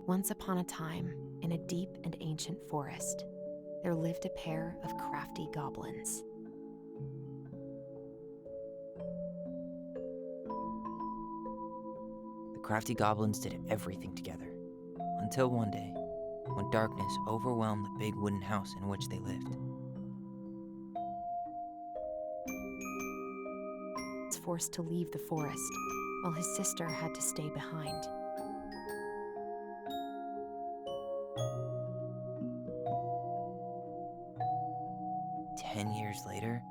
Once upon a time, in a deep and ancient forest, there lived a pair of crafty goblins. The crafty goblins did everything together, until one day, when darkness overwhelmed the big wooden house in which they lived. He was forced to leave the forest, while his sister had to stay behind. Years later,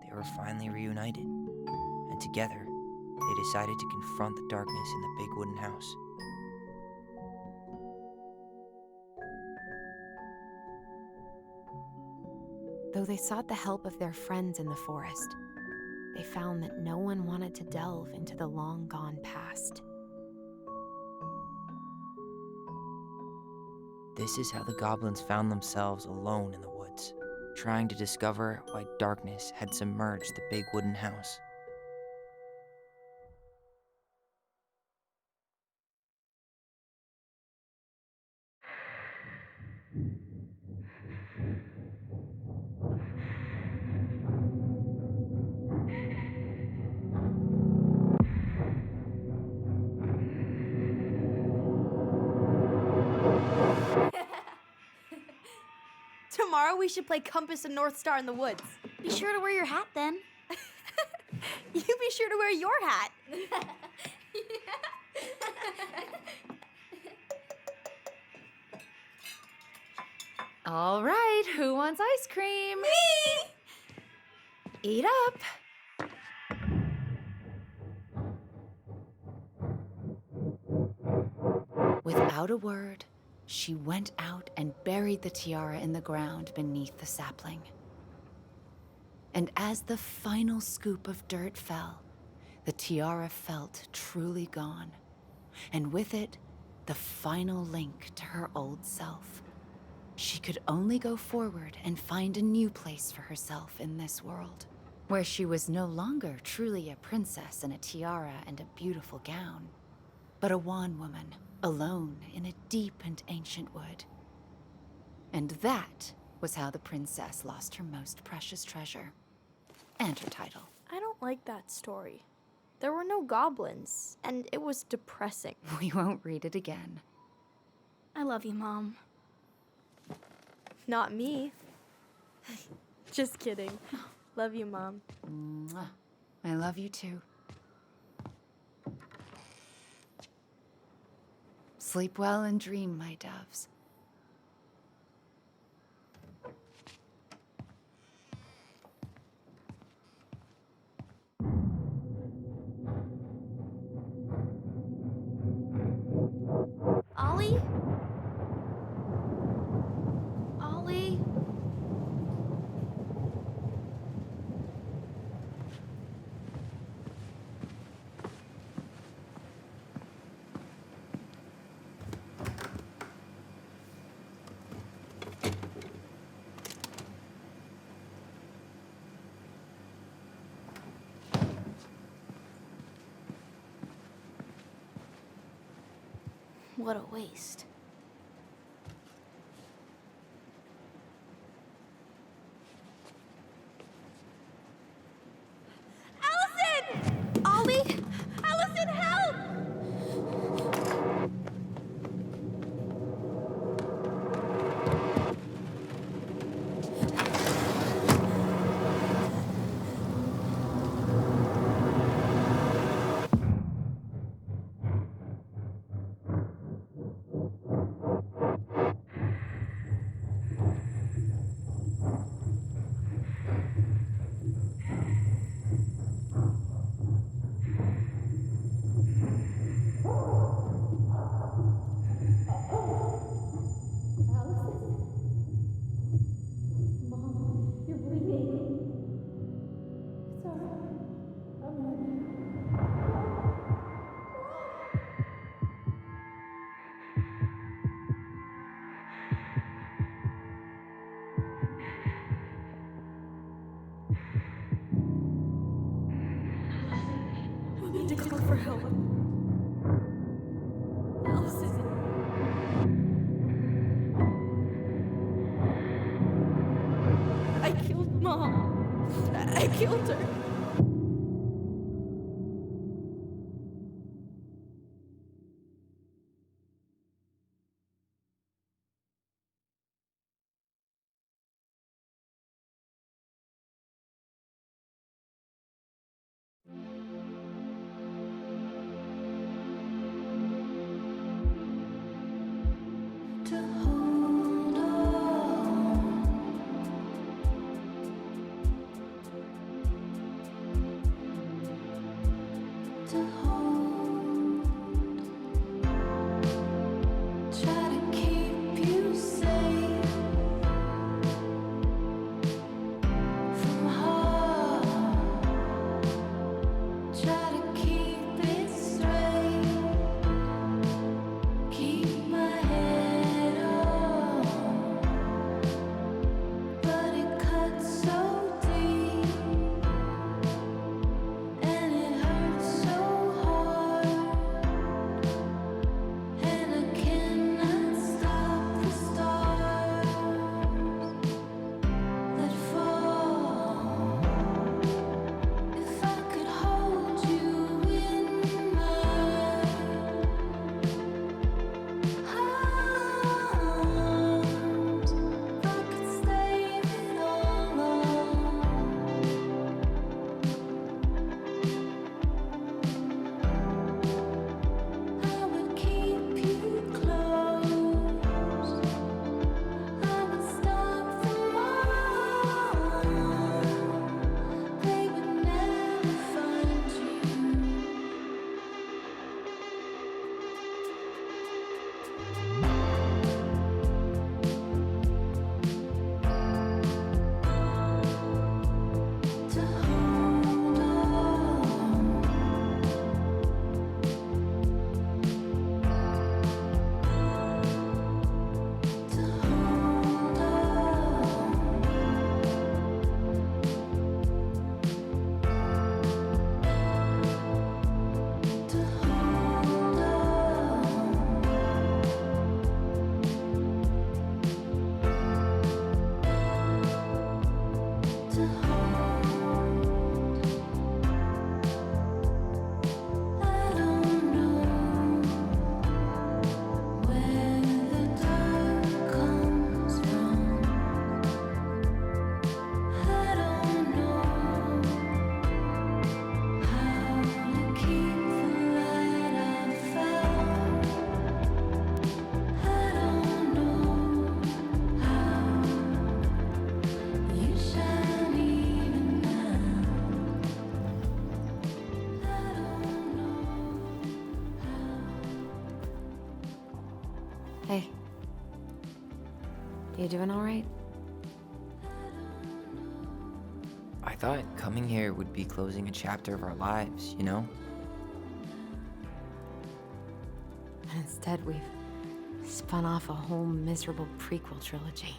they were finally reunited, and together, they decided to confront the darkness in the big wooden house. Though they sought the help of their friends in the forest, they found that no one wanted to delve into the long-gone past. This is how the goblins found themselves alone in the woods, trying to discover why darkness had submerged the big wooden house. Tomorrow we should play Compass and North Star in the woods. Be sure to wear your hat then. You be sure to wear your hat. All right, who wants ice cream? Me! Eat up. Without a word, she went out and buried the tiara in the ground beneath the sapling. And as the final scoop of dirt fell, the tiara felt truly gone, and with it, the final link to her old self. She could only go forward and find a new place for herself in this world, where she was no longer truly a princess in a tiara and a beautiful gown, but a wan woman, alone in a deep and ancient wood. And that was how the princess lost her most precious treasure, and her title. I don't like that story. There were no goblins, and it was depressing. We won't read it again. I love you, Mom. Not me. Just kidding. Love you, Mom. Mwah. I love you too. Sleep well and dream, my doves. Ollie? Ollie? What a waste. Allison! Ollie! Allison, help! We need to call for help. Allison. killed her. Hey. You doing all right? I thought coming here would be closing a chapter of our lives, you know? And instead, we've spun off a whole miserable prequel trilogy.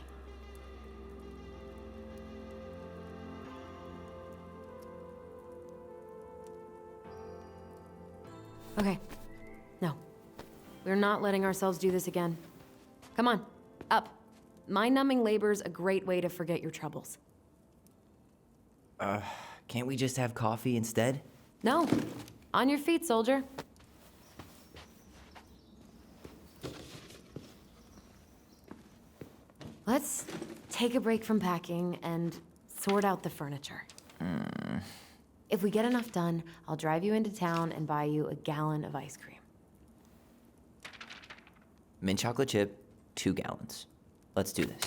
Okay. No. We're not letting ourselves do this again. Come on, up. Mind-numbing labor's a great way to forget your troubles. Can't we just have coffee instead? No. On your feet, soldier. Let's take a break from packing and sort out the furniture. If we get enough done, I'll drive you into town and buy you a gallon of ice cream. Mint chocolate chip, 2 gallons. Let's do this.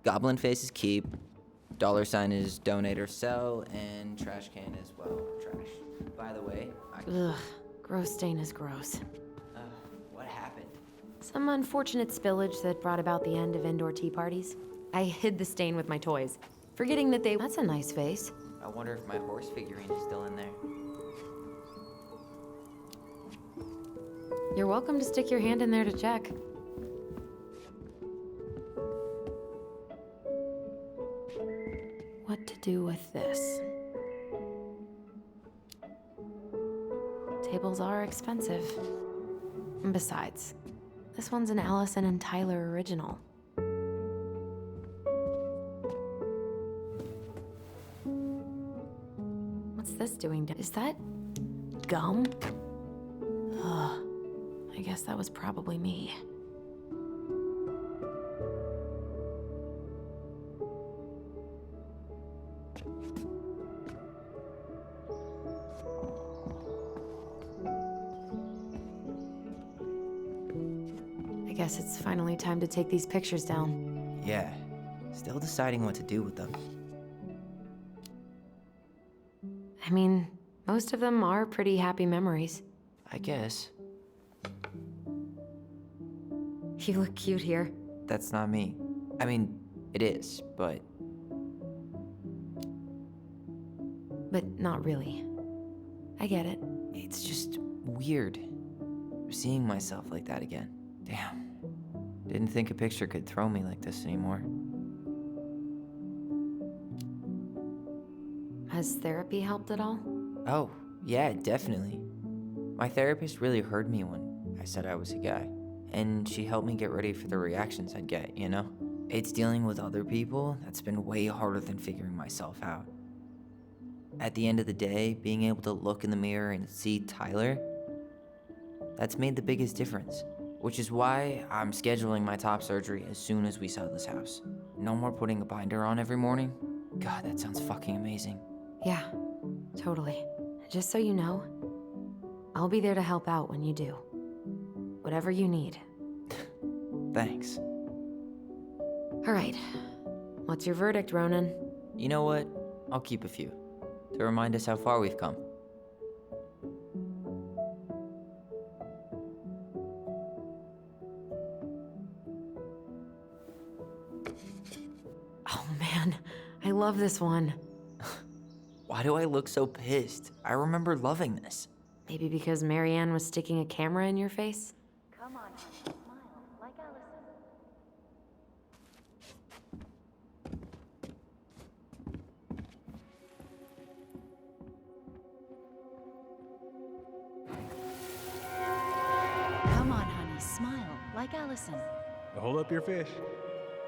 Goblin faces keep. $sign is donate or sell, and trash can is, well, trash. By the way, Ugh, gross stain is gross. what happened? Some unfortunate spillage that brought about the end of indoor tea parties. I hid the stain with my toys, forgetting that they— That's a nice face. I wonder if my horse figurine is still in there. You're welcome to stick your hand in there to check. What to do with this? animals are expensive. And besides, this one's an Allison and Tyler original. What's this doing? Is that gum? Ugh. I guess that was probably me. I guess it's finally time to take these pictures down. Yeah, still deciding what to do with them. I mean, most of them are pretty happy memories. I guess. You look cute here. That's not me. I mean, it is, but Not really. I get it. it's just weird seeing myself like that again. Damn. Didn't think a picture could throw me like this anymore. Has therapy helped at all? Oh, yeah, definitely. My therapist really heard me when I said I was a guy, and she helped me get ready for the reactions I'd get, you know? It's dealing with other people that's been way harder than figuring myself out. At the end of the day, being able to look in the mirror and see Tyler, that's made the biggest difference, which is why I'm scheduling my top surgery as soon as we sell this house. No more putting a binder on every morning. God, that sounds fucking amazing. Yeah, totally. Just so you know, I'll be there to help out when you do. Whatever you need. Thanks. All right. What's your verdict, Ronan? You know what? I'll keep a few, to remind us how far we've come. Oh man, I love this one. Why do I look so pissed? I remember loving this. Maybe because Marianne was sticking a camera in your face? Come on, honey, smile like Allison. Come on, honey, smile like Allison. Hold up your fish.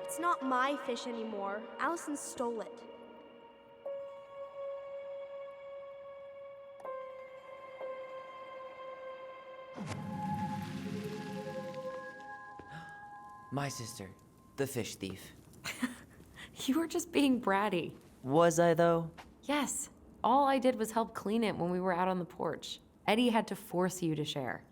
It's not my fish anymore. Allison stole it. My sister, the fish thief. You were just being bratty. Was I, though? Yes, all I did was help clean it when we were out on the porch. Eddie had to force you to share.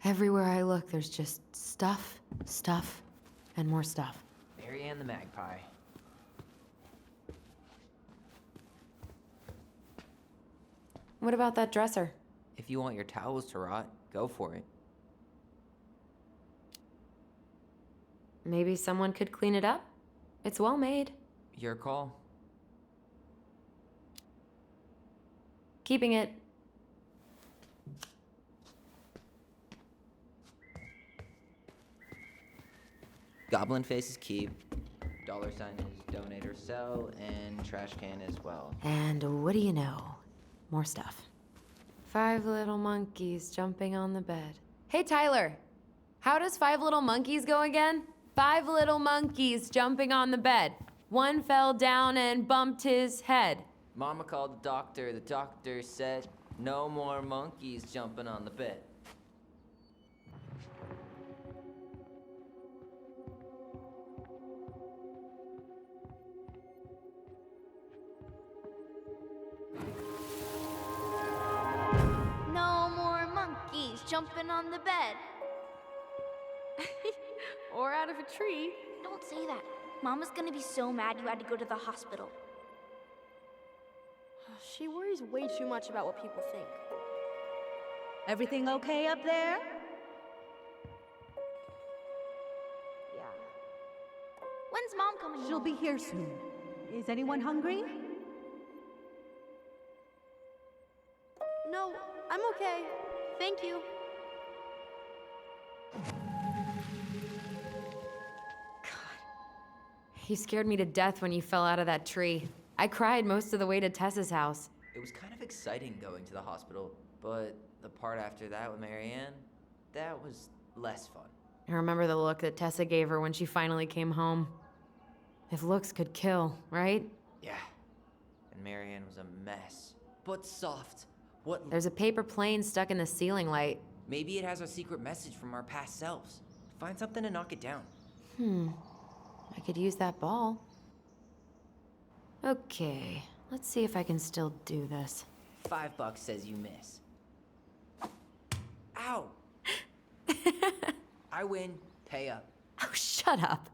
Everywhere I look, there's just stuff, stuff, and more stuff. Marianne the magpie. What about that dresser? If you want your towels to rot, go for it. Maybe someone could clean it up? It's well made. Your call. Keeping it. Goblin faces keep. Dollar sign is donate or sell, and trash can as well. And what do you know? More stuff. 5 little monkeys jumping on the bed. Hey, Tyler. How does 5 little monkeys go again? 5 little monkeys jumping on the bed. One fell down and bumped his head. Mama called the doctor. The doctor said, no more monkeys jumping on the bed. No more monkeys jumping on the bed. Or out of a tree. Don't say that. Mama's gonna be so mad you had to go to the hospital. She worries way too much about what people think. Everything okay up there? Yeah. When's Mom coming She'll home? be here soon. Is anyone hungry? No, I'm okay. Thank you. You scared me to death when you fell out of that tree. I cried most of the way to Tessa's house. It was kind of exciting going to the hospital, but the part after that with Marianne, that was less fun. I remember the look that Tessa gave her when she finally came home. If looks could kill, right? Yeah. And Marianne was a mess. But soft. What? There's a paper plane stuck in the ceiling light. Maybe it has a secret message from our past selves. Find something to knock it down. I could use that ball. Okay, let's see if I can still do this. $5 says you miss. Ow! I win. Pay up. Oh, shut up.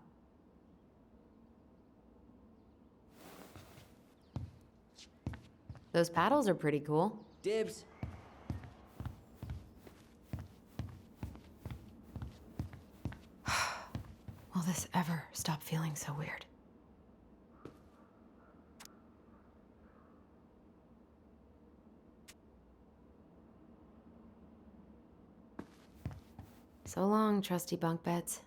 Those paddles are pretty cool. Dibs. Will this ever stop feeling so weird? So long, trusty bunk beds.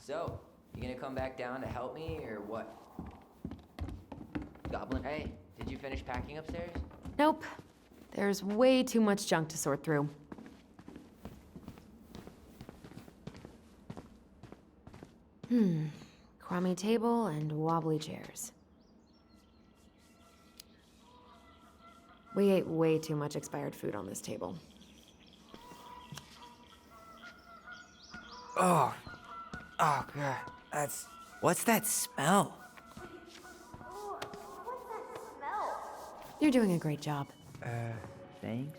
So, you gonna come back down to help me, or what? Goblin, hey, did you finish packing upstairs? Nope. There's way too much junk to sort through. Crummy table and wobbly chairs. We ate way too much expired food on this table. Oh, God, what's that smell? You're doing a great job. Thanks?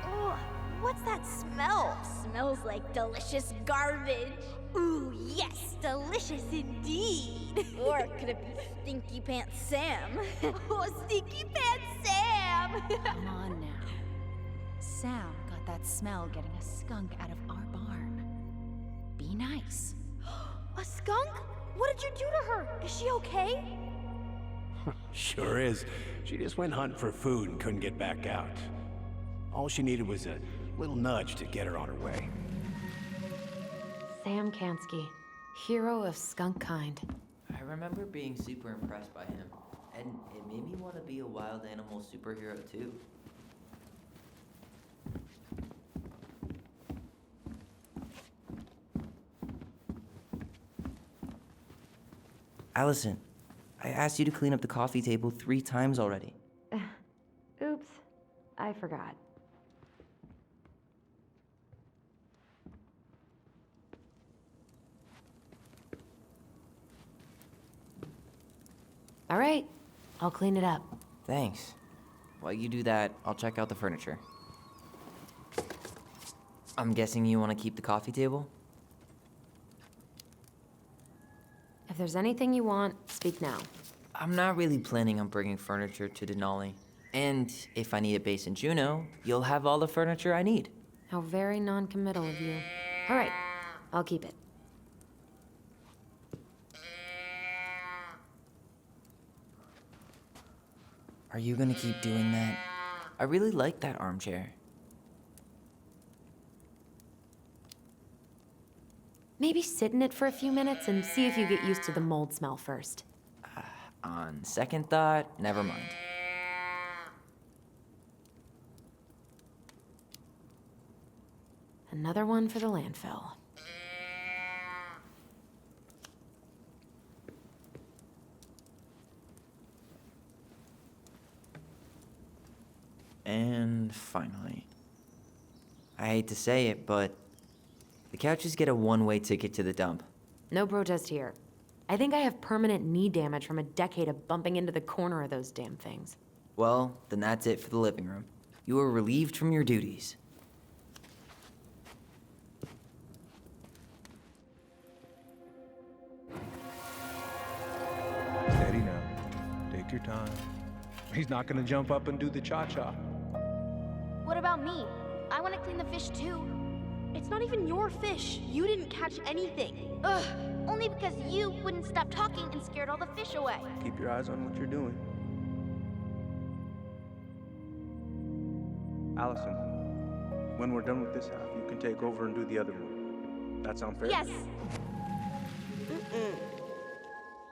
Ugh, what's that smell? Smells like delicious garbage. Ooh, yes, delicious indeed. Or could it be Stinky Pants Sam? Oh, Stinky Pants Sam! Come on now. Sam got that smell getting a skunk out of our barn. Be nice. A skunk? What did you do to her? Is she okay? Sure is. She just went hunting for food and couldn't get back out. All she needed was a little nudge to get her on her way. Sam Kansky, hero of skunk kind. I remember being super impressed by him, and it made me want to be a wild animal superhero too. Allison, I asked you to clean up the coffee table 3 times already. Oops, I forgot. All right, I'll clean it up. Thanks. While you do that, I'll check out the furniture. I'm guessing you want to keep the coffee table? If there's anything you want, speak now. I'm not really planning on bringing furniture to Denali. And if I need a base in Juneau, you'll have all the furniture I need. How very non-committal of you. All right, I'll keep it. Are you gonna keep doing that? I really like that armchair. Maybe sit in it for a few minutes and see if you get used to the mold smell first. On second thought, never mind. Another one for the landfill. And finally, I hate to say it, but the couches get a one-way ticket to the dump. No protest here. I think I have permanent knee damage from a decade of bumping into the corner of those damn things. Well, then that's it for the living room. You are relieved from your duties. your time. He's not gonna jump up and do the cha-cha. What about me? I want to clean the fish too. It's not even your fish. You didn't catch anything. Ugh, only because you wouldn't stop talking and scared all the fish away. Keep your eyes on what you're doing. Allison, when we're done with this half, you can take over and do the other one. That sound fair? Yes.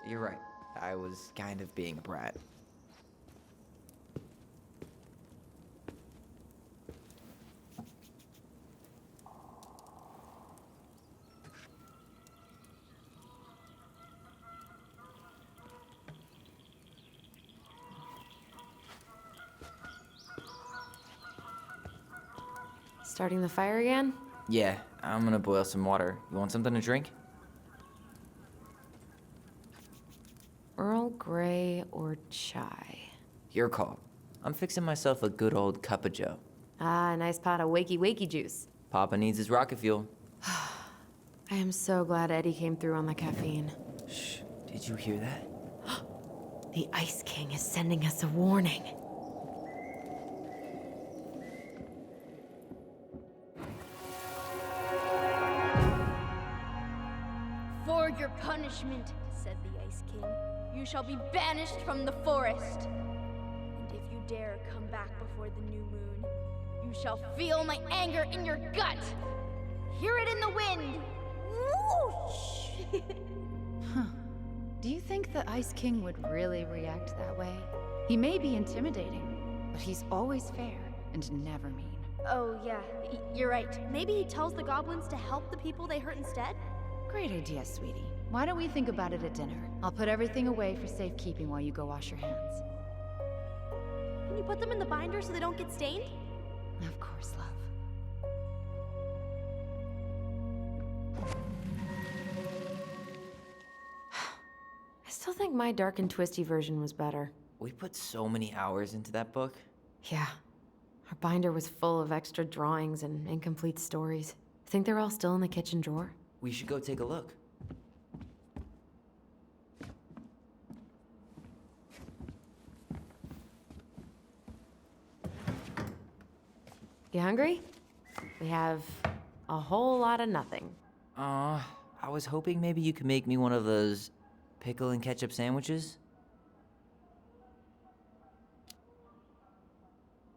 You're right. I was kind of being a brat. Starting the fire again? Yeah, I'm gonna boil some water. You want something to drink? Earl Grey or chai? Your call. I'm fixing myself a good old cup of joe. Ah, a nice pot of wakey juice. Papa needs his rocket fuel. I am so glad Eddie came through on the caffeine. Shh, did you hear that? The Ice King is sending us a warning. For your punishment, said the Ice King, you shall be banished from the forest. And if you dare come back before the new moon, you shall feel my anger in your gut. Hear it in the wind. Whoosh! Do you think the Ice King would really react that way? He may be intimidating, but he's always fair and never mean. Oh, yeah, you're right. Maybe he tells the goblins to help the people they hurt instead? Great idea, sweetie. Why don't we think about it at dinner? I'll put everything away for safekeeping while you go wash your hands. Can you put them in the binder so they don't get stained? Of course, love. I still think my dark and twisty version was better. We put so many hours into that book. Yeah. Our binder was full of extra drawings and incomplete stories. Think they're all still in the kitchen drawer? We should go take a look. You hungry? We have a whole lot of nothing. I was hoping maybe you could make me one of those pickle and ketchup sandwiches.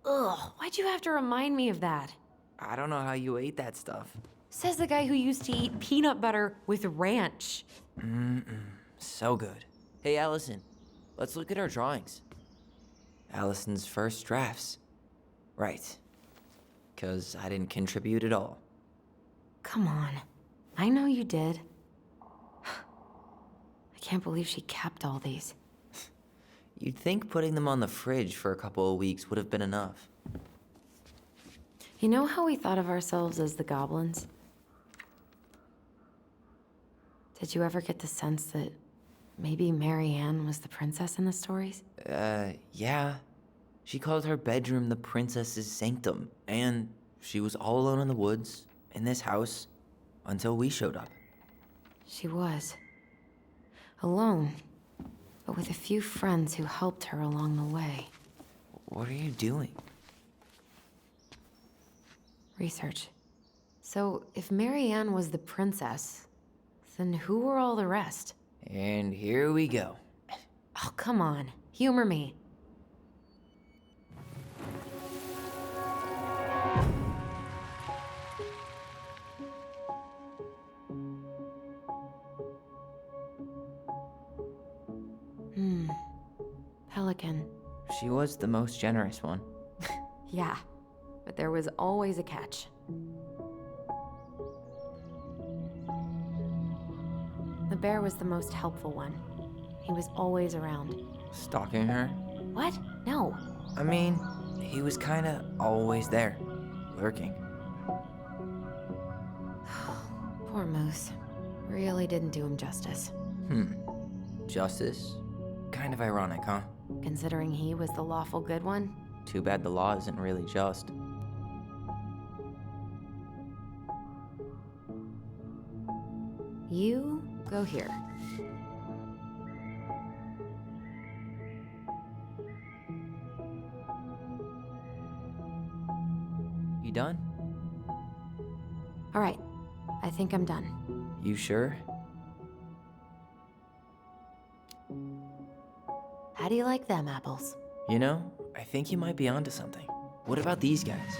Ugh, why'd you have to remind me of that? I don't know how you ate that stuff. Says the guy who used to eat peanut butter with ranch. So good. Hey, Allison, let's look at our drawings. Allison's first drafts. Right. 'Cause I didn't contribute at all. Come on. I know you did. I can't believe she kept all these. You'd think putting them on the fridge for a couple of weeks would have been enough. You know how we thought of ourselves as the goblins? Did you ever get the sense that maybe Mary Ann was the princess in the stories? Yeah. She called her bedroom the princess's sanctum, and she was all alone in the woods, in this house, until we showed up. She was. Alone, but with a few friends who helped her along the way. What are you doing? Research. So, if Mary Ann was the princess, then who were all the rest? And here we go. Oh, come on. Humor me. Pelican. She was the most generous one. Yeah, but there was always a catch. The bear was the most helpful one. He was always around. Stalking her? What? No. I mean, he was kinda always there, lurking. Poor Moose. Really didn't do him justice. Justice? Kind of ironic, huh? Considering he was the lawful good one. Too bad the law isn't really just. You go here. I think I'm done. You sure? How do you like them apples? You know, I think you might be onto something. What about these guys?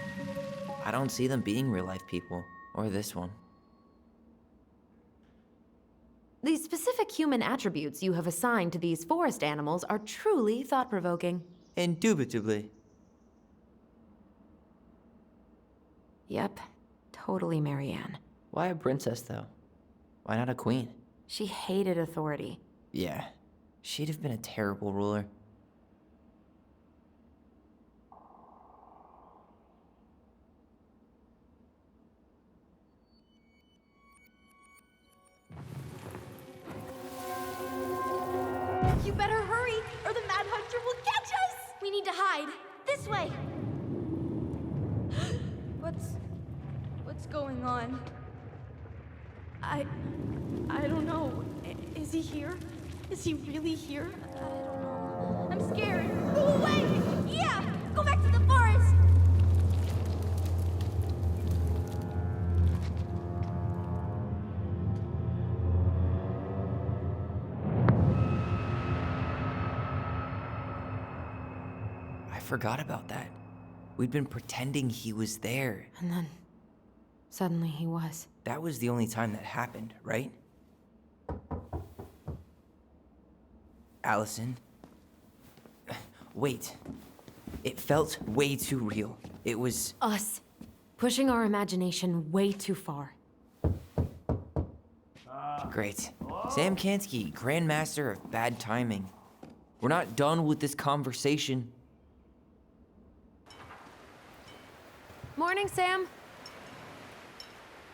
I don't see them being real-life people, or this one. The specific human attributes you have assigned to these forest animals are truly thought-provoking. Indubitably. Yep, totally Marianne. Why a princess, though? Why not a queen? She hated authority. Yeah, she'd have been a terrible ruler. You better hurry, or the Mad Hunter will catch us! We need to hide. This way! What's going on? I don't know. Is he here? Is he really here? I don't know. I'm scared. Go away! Yeah! Go back to the forest! I forgot about that. We'd been pretending he was there. And then, suddenly he was. That was the only time that happened, right? Allison? Wait. It felt way too real. It was... Us. Pushing our imagination way too far. Great. Sam Kansky, Grandmaster of Bad Timing. We're not done with this conversation. Morning, Sam.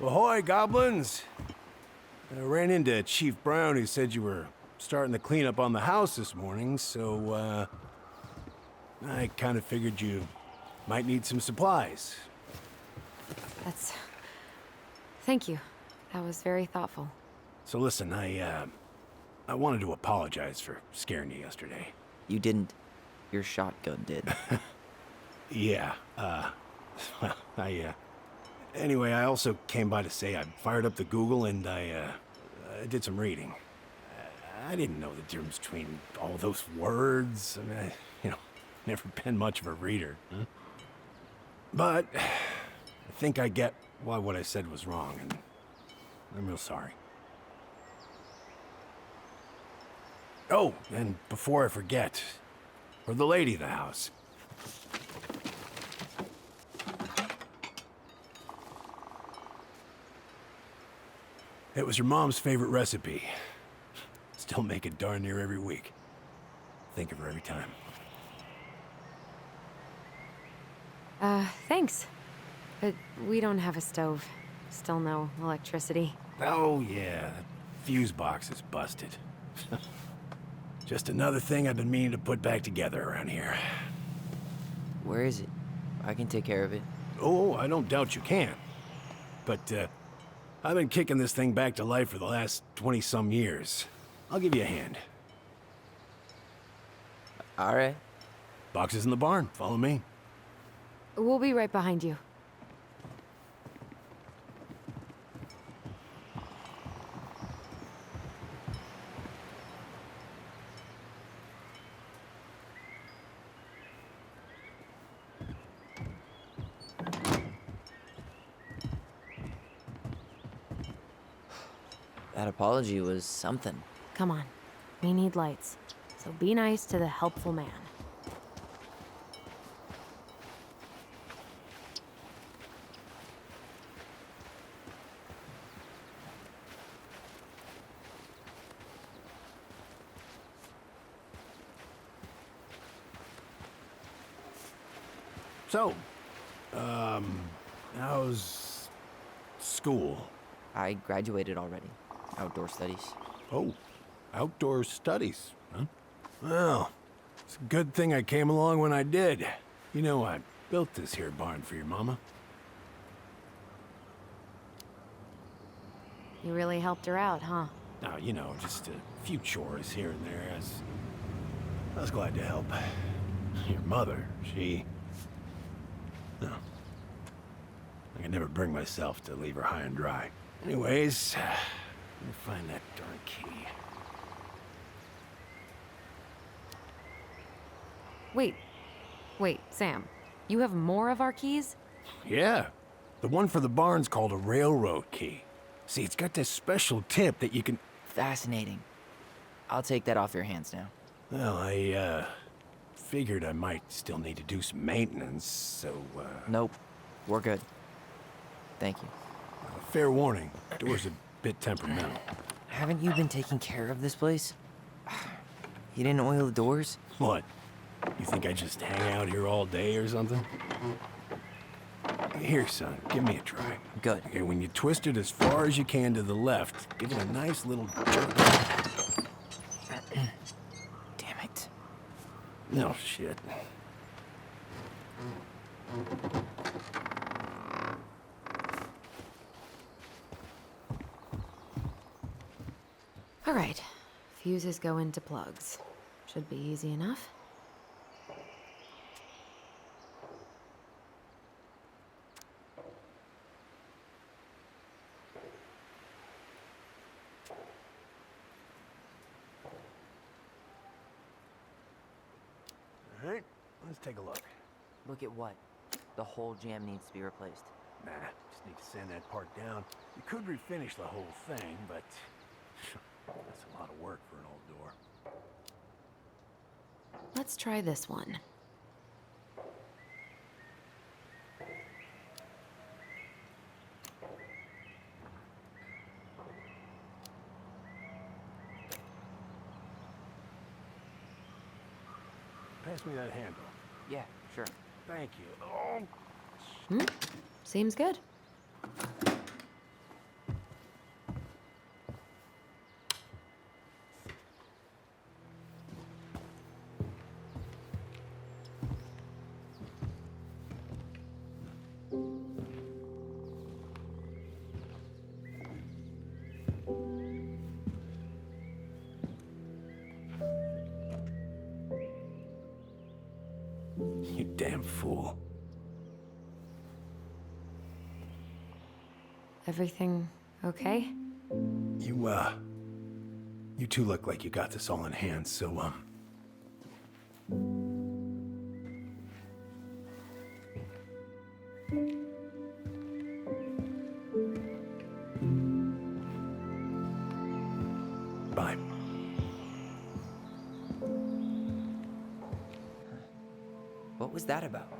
Ahoy, goblins! I ran into Chief Brown, who said you were starting the cleanup on the house this morning, so, I kind of figured you might need some supplies. That's... Thank you. That was very thoughtful. So listen, I wanted to apologize for scaring you yesterday. You didn't. Your shotgun did. Yeah, well, anyway, I also came by to say I fired up the Google and I did some reading. I didn't know the difference between all those words. I mean, never been much of a reader. Huh? But I think I get why what I said was wrong, and I'm real sorry. Oh, and before I forget, for the lady of the house. It was your mom's favorite recipe. Still make it darn near every week. Think of her every time. Thanks. But we don't have a stove. Still no electricity. Oh, yeah, that fuse box is busted. Just another thing I've been meaning to put back together around here. Where is it? I can take care of it. Oh, I don't doubt you can. But, I've been kicking this thing back to life for the last 20-some years. I'll give you a hand. All right. Box is in the barn. Follow me. We'll be right behind you. That apology was something. Come on. We need lights. So be nice to the helpful man. So, how's school? I graduated already. Outdoor studies. Oh, outdoor studies, huh? Well, it's a good thing I came along when I did. You know, I built this here barn for your mama. You really helped her out, huh? Now, just a few chores here and there. I was glad to help. Your mother, no. I could never bring myself to leave her high and dry. Anyways, let me find that darn key. Wait, Sam. You have more of our keys? Yeah, the one for the barn's called a railroad key. See, it's got this special tip that you can... Fascinating. I'll take that off your hands now. Well, I, figured I might still need to do some maintenance, so, Nope. We're good. Thank you. fair warning, door's a bit temperamental. Haven't you been taking care of this place? You didn't oil the doors? What? You think I just hang out here all day or something? Here, son, give me a try. Good. Okay, when you twist it as far as you can to the left, give it a nice little jerk. Damn it. No shit. All right. Fuses go into plugs. Should be easy enough. All right, let's take a look. Look at what? The whole jam needs to be replaced. Nah, just need to sand that part down. You could refinish the whole thing, but that's a lot of work for an old door. Let's try this one. Pass me that handle. Yeah, sure. Thank you. Oh, Seems good. you damn fool. Everything okay? You two look like you got this all in hand, so, bye. What was that about?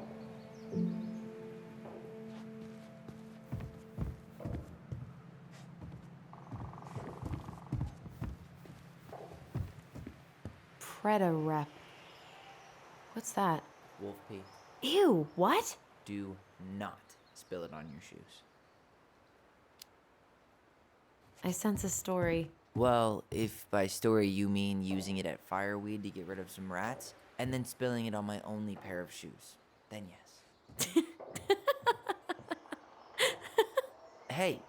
Preda-rep. What's that? Wolf pee. Ew, what? Do not spill it on your shoes. I sense a story. Well, if by story you mean using it at fireweed to get rid of some rats, and then spilling it on my only pair of shoes, then yes. Hey,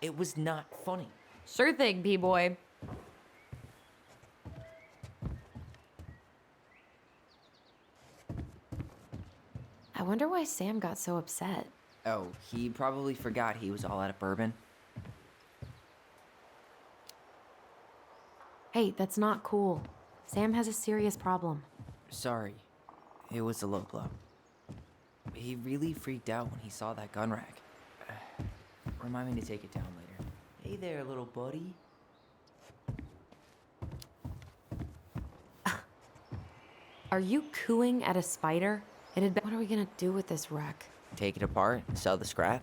it was not funny. Sure thing, P-boy. I wonder why Sam got so upset. Oh, he probably forgot he was all out of bourbon. Hey, that's not cool. Sam has a serious problem. Sorry, it was a low blow. He really freaked out when he saw that gun rack. Remind me to take it down later. Hey there, little buddy. Are you cooing at a spider? It had been... What are we gonna do with this wreck? Take it apart and sell the scrap?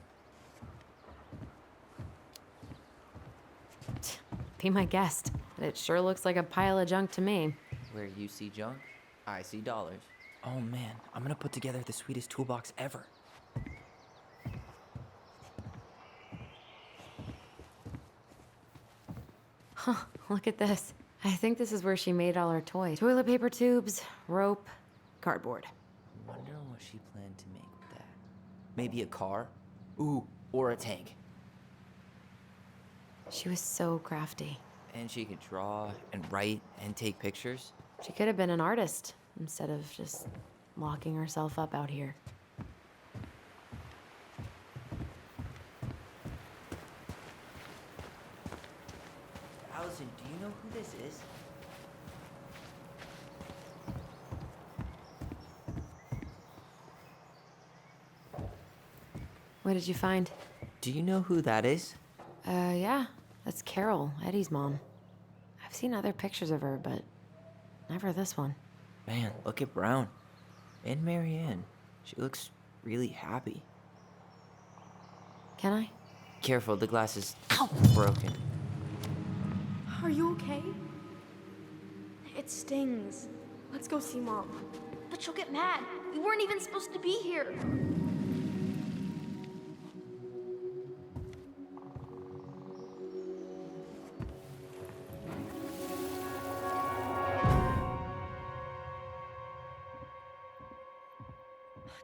Be my guest. It sure looks like a pile of junk to me. Where you see junk, I see dollars. Oh man, I'm gonna put together the sweetest toolbox ever. Huh, look at this. I think this is where she made all her toys. Toilet paper tubes, rope, cardboard. Wonder what she planned to make with that. Maybe a car? Ooh, or a tank. She was so crafty. And she could draw and write and take pictures. She could have been an artist instead of just locking herself up out here. Allison, do you know who this is? What did you find? Do you know who that is? Yeah. That's Carol, Eddie's mom. I've seen other pictures of her, but never this one. Man, look at Brown. And Marianne. She looks really happy. Can I? Careful, the glass is broken. Are you okay? It stings. Let's go see Mom. But she'll get mad. We weren't even supposed to be here.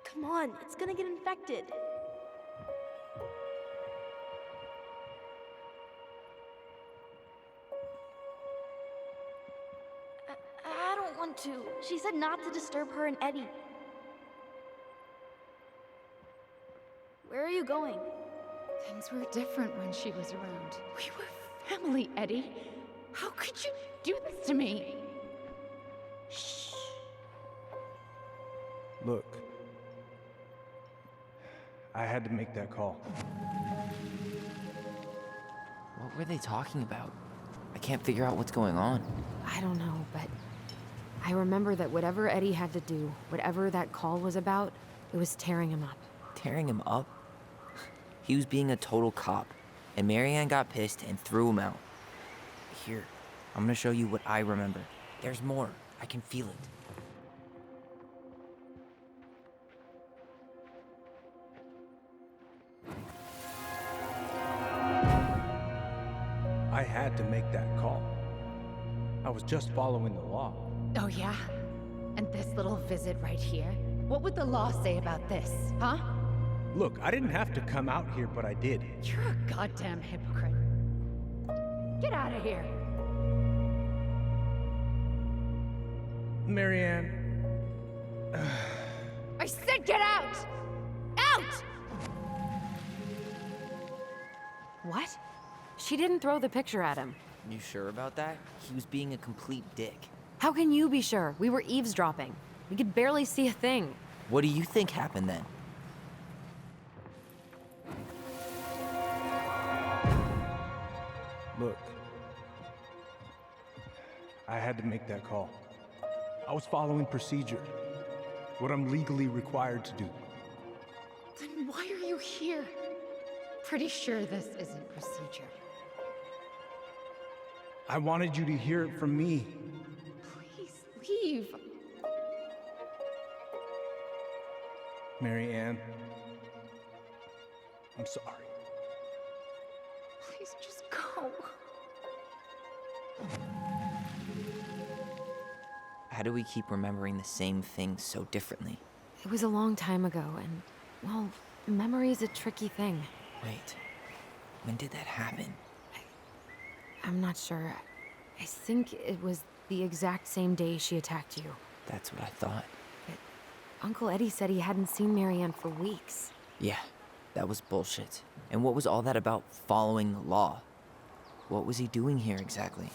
Come on, it's gonna get infected. I don't want to. She said not to disturb her and Eddie. Where are you going? Things were different when she was around. We were family, Eddie. How could you do this to me? Shh. Look, I had to make that call. What were they talking about? I can't figure out what's going on. I don't know, but I remember that whatever Eddie had to do, whatever that call was about, it was tearing him up. Tearing him up? He was being a total cop, and Marianne got pissed and threw him out. Here, I'm gonna show you what I remember. There's more. I can feel it. I had to make that call. I was just following the law. Oh, yeah? And this little visit right here? What would the law say about this, huh? Look, I didn't have to come out here, but I did. You're a goddamn hypocrite. Get out of here. Marianne, I said get out! Out! What? She didn't throw the picture at him. You sure about that? He was being a complete dick. How can you be sure? We were eavesdropping. We could barely see a thing. What do you think happened then? look. I had to make that call. I was following procedure. What I'm legally required to do. Then why are you here? Pretty sure this isn't procedure. I wanted you to hear it from me. Please leave. Marianne, I'm sorry. Please just go. How do we keep remembering the same thing so differently? It was a long time ago, and, well, memory's a tricky thing. Wait, when did that happen? I'm not sure. I think it was the exact same day she attacked you. That's what I thought. Uncle Eddie said he hadn't seen Marianne for weeks. Yeah, that was bullshit. And what was all that about following the law? What was he doing here exactly?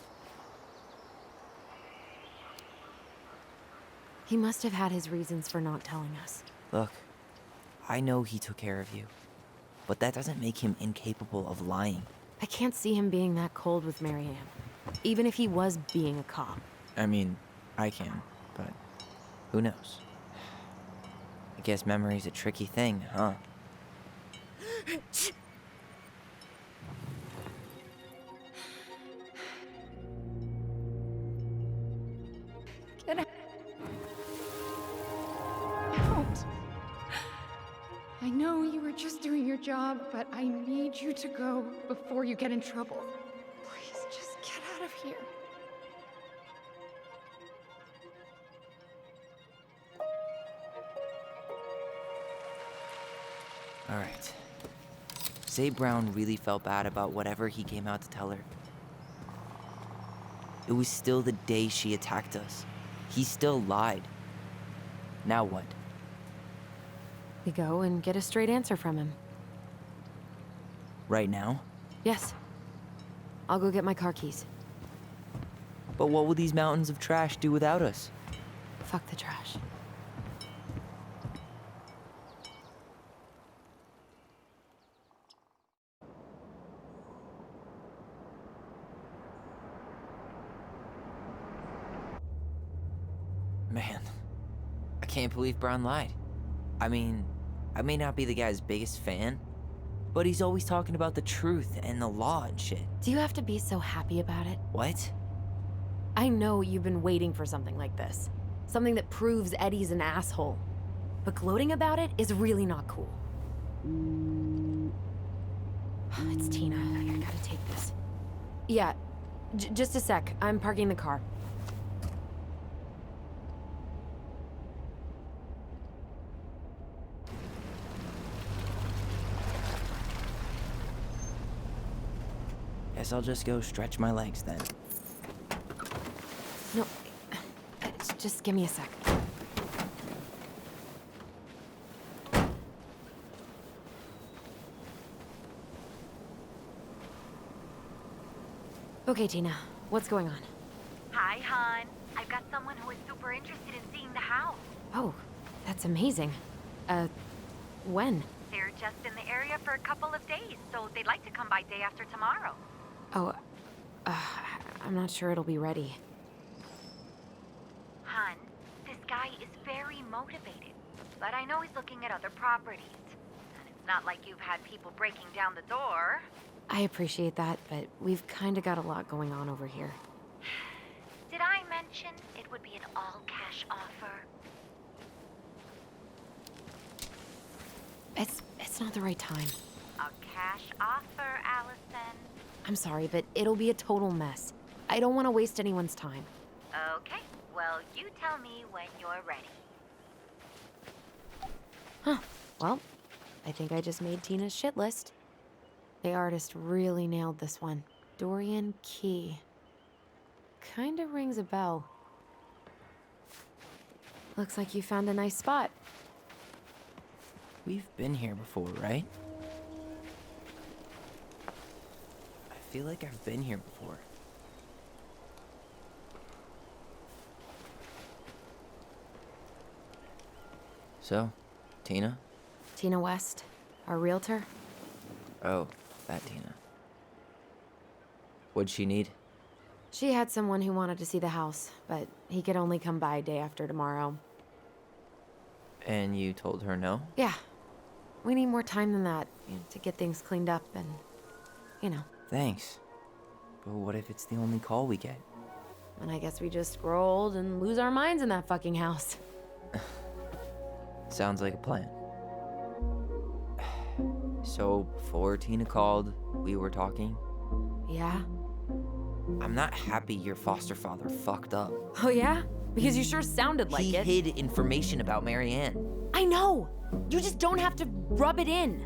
He must have had his reasons for not telling us. Look, I know he took care of you, but that doesn't make him incapable of lying. I can't see him being that cold with Marianne, even if he was being a cop. I mean, I can, but who knows? I guess memory's a tricky thing, huh? Get out. I know you were just doing your job, but I need you to go before you get in trouble. Please, just get out of here. All right. Say Brown really felt bad about whatever he came out to tell her. It was still the day she attacked us. He still lied. Now what? We go and get a straight answer from him. Right now? Yes. I'll go get my car keys. But what will these mountains of trash do without us? Fuck the trash. Man, I can't believe Brown lied. I mean, I may not be the guy's biggest fan, but he's always talking about the truth and the law and shit. Do you have to be so happy about it? What? I know you've been waiting for something like this. Something that proves Eddie's an asshole. But gloating about it is really not cool. It's Tina. I gotta take this. Yeah, just a sec. I'm parking the car. Guess I'll just go stretch my legs then. No, just give me a sec. Okay, Tina, what's going on? Hi, hon. I've got someone who is super interested in seeing the house. Oh, that's amazing. When? They're just in the area for a couple of days, so they'd like to come by day after tomorrow. Oh, I'm not sure it'll be ready. Hun, this guy is very motivated, but I know he's looking at other properties. And it's not like you've had people breaking down the door. I appreciate that, but we've kind of got a lot going on over here. Did I mention it would be an all-cash offer? It's not the right time. A cash offer, Allison. I'm sorry, but it'll be a total mess. I don't want to waste anyone's time. Okay, well, you tell me when you're ready. Huh. Well, I think I just made Tina's shit list. The artist really nailed this one. Dorian Key. Kinda rings a bell. Looks like you found a nice spot. We've been here before, right? I feel like I've been here before. So, Tina? Tina West, our realtor. Oh, that Tina. What'd she need? She had someone who wanted to see the house, but he could only come by day after tomorrow. And you told her no? Yeah. We need more time than that, to get things cleaned up and, Thanks. But what if it's the only call we get? And I guess we just grow old and lose our minds in that fucking house. Sounds like a plan. So, before Tina called, we were talking. Yeah? I'm not happy your foster father fucked up. Oh yeah? Because you sure sounded like He it. hid information about Marianne. I know! You just don't have to rub it in.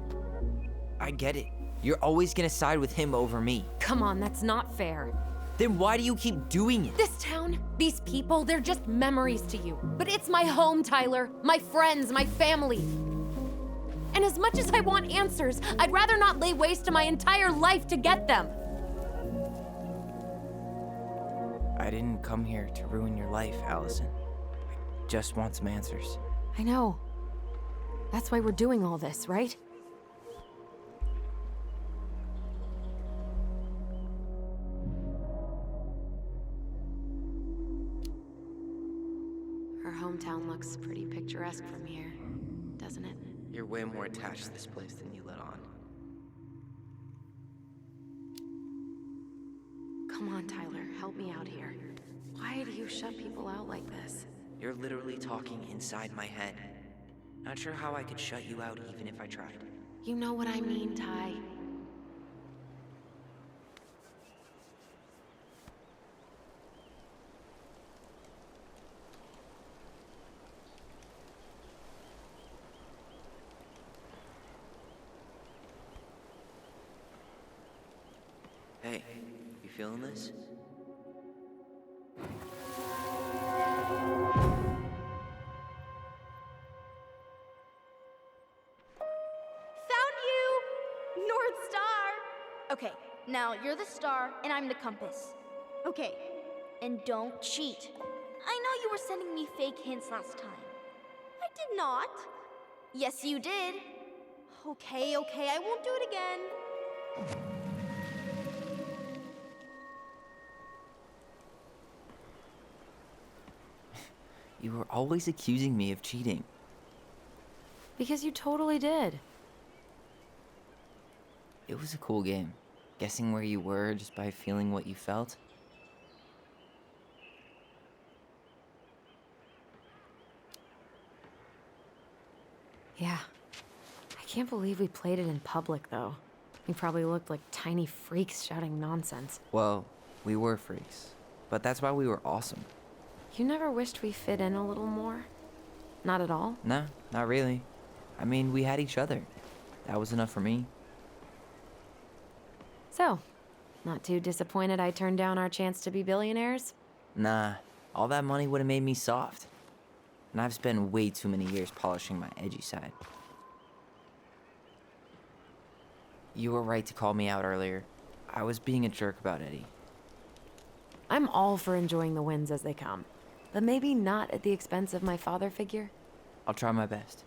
I get it. You're always gonna side with him over me. Come on, that's not fair. Then why do you keep doing it? This town, these people, they're just memories to you. But it's my home, Tyler. My friends, my family. And as much as I want answers, I'd rather not lay waste to my entire life to get them. I didn't come here to ruin your life, Allison. I just want some answers. I know. That's why we're doing all this, right? Her hometown looks pretty picturesque from here, doesn't it? You're way more attached to this place than you let on. Come on, Tyler, help me out here. Why do you shut people out like this? You're literally talking inside my head. Not sure how I could shut you out even if I tried. You know what I mean, Ty. Hey, you feeling this? Found you! North Star! Okay, now you're the star and I'm the compass. Okay, And don't cheat. I know you were sending me fake hints last time. I did not. Yes, you did. Okay, I won't do it again. You were always accusing me of cheating. Because you totally did. It was a cool game. Guessing where you were just by feeling what you felt. Yeah. I can't believe we played it in public, though. We probably looked like tiny freaks shouting nonsense. Well, we were freaks. But that's why we were awesome. You never wished we fit in a little more? Not at all? No, not really. I mean, we had each other. That was enough for me. So, not too disappointed I turned down our chance to be billionaires? Nah, all that money would have made me soft. And I've spent way too many years polishing my edgy side. You were right to call me out earlier. I was being a jerk about Eddie. I'm all for enjoying the wins as they come, but maybe not at the expense of my father figure. I'll try my best.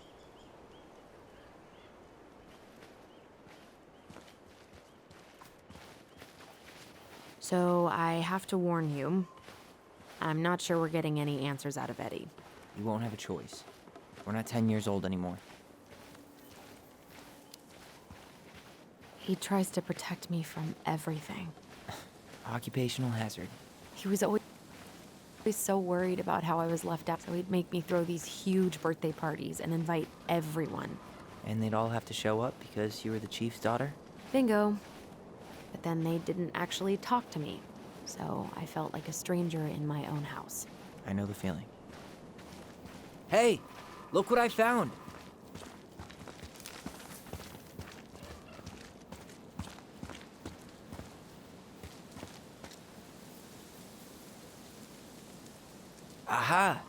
So I have to warn you, I'm not sure we're getting any answers out of Eddie. You won't have a choice. We're not 10 years old anymore. He tries to protect me from everything. Occupational hazard. He was always so worried about how I was left out, so he'd make me throw these huge birthday parties and invite everyone. And they'd all have to show up because you were the chief's daughter? Bingo. But then they didn't actually talk to me, so I felt like a stranger in my own house. I know the feeling. Hey! Look what I found! Aha!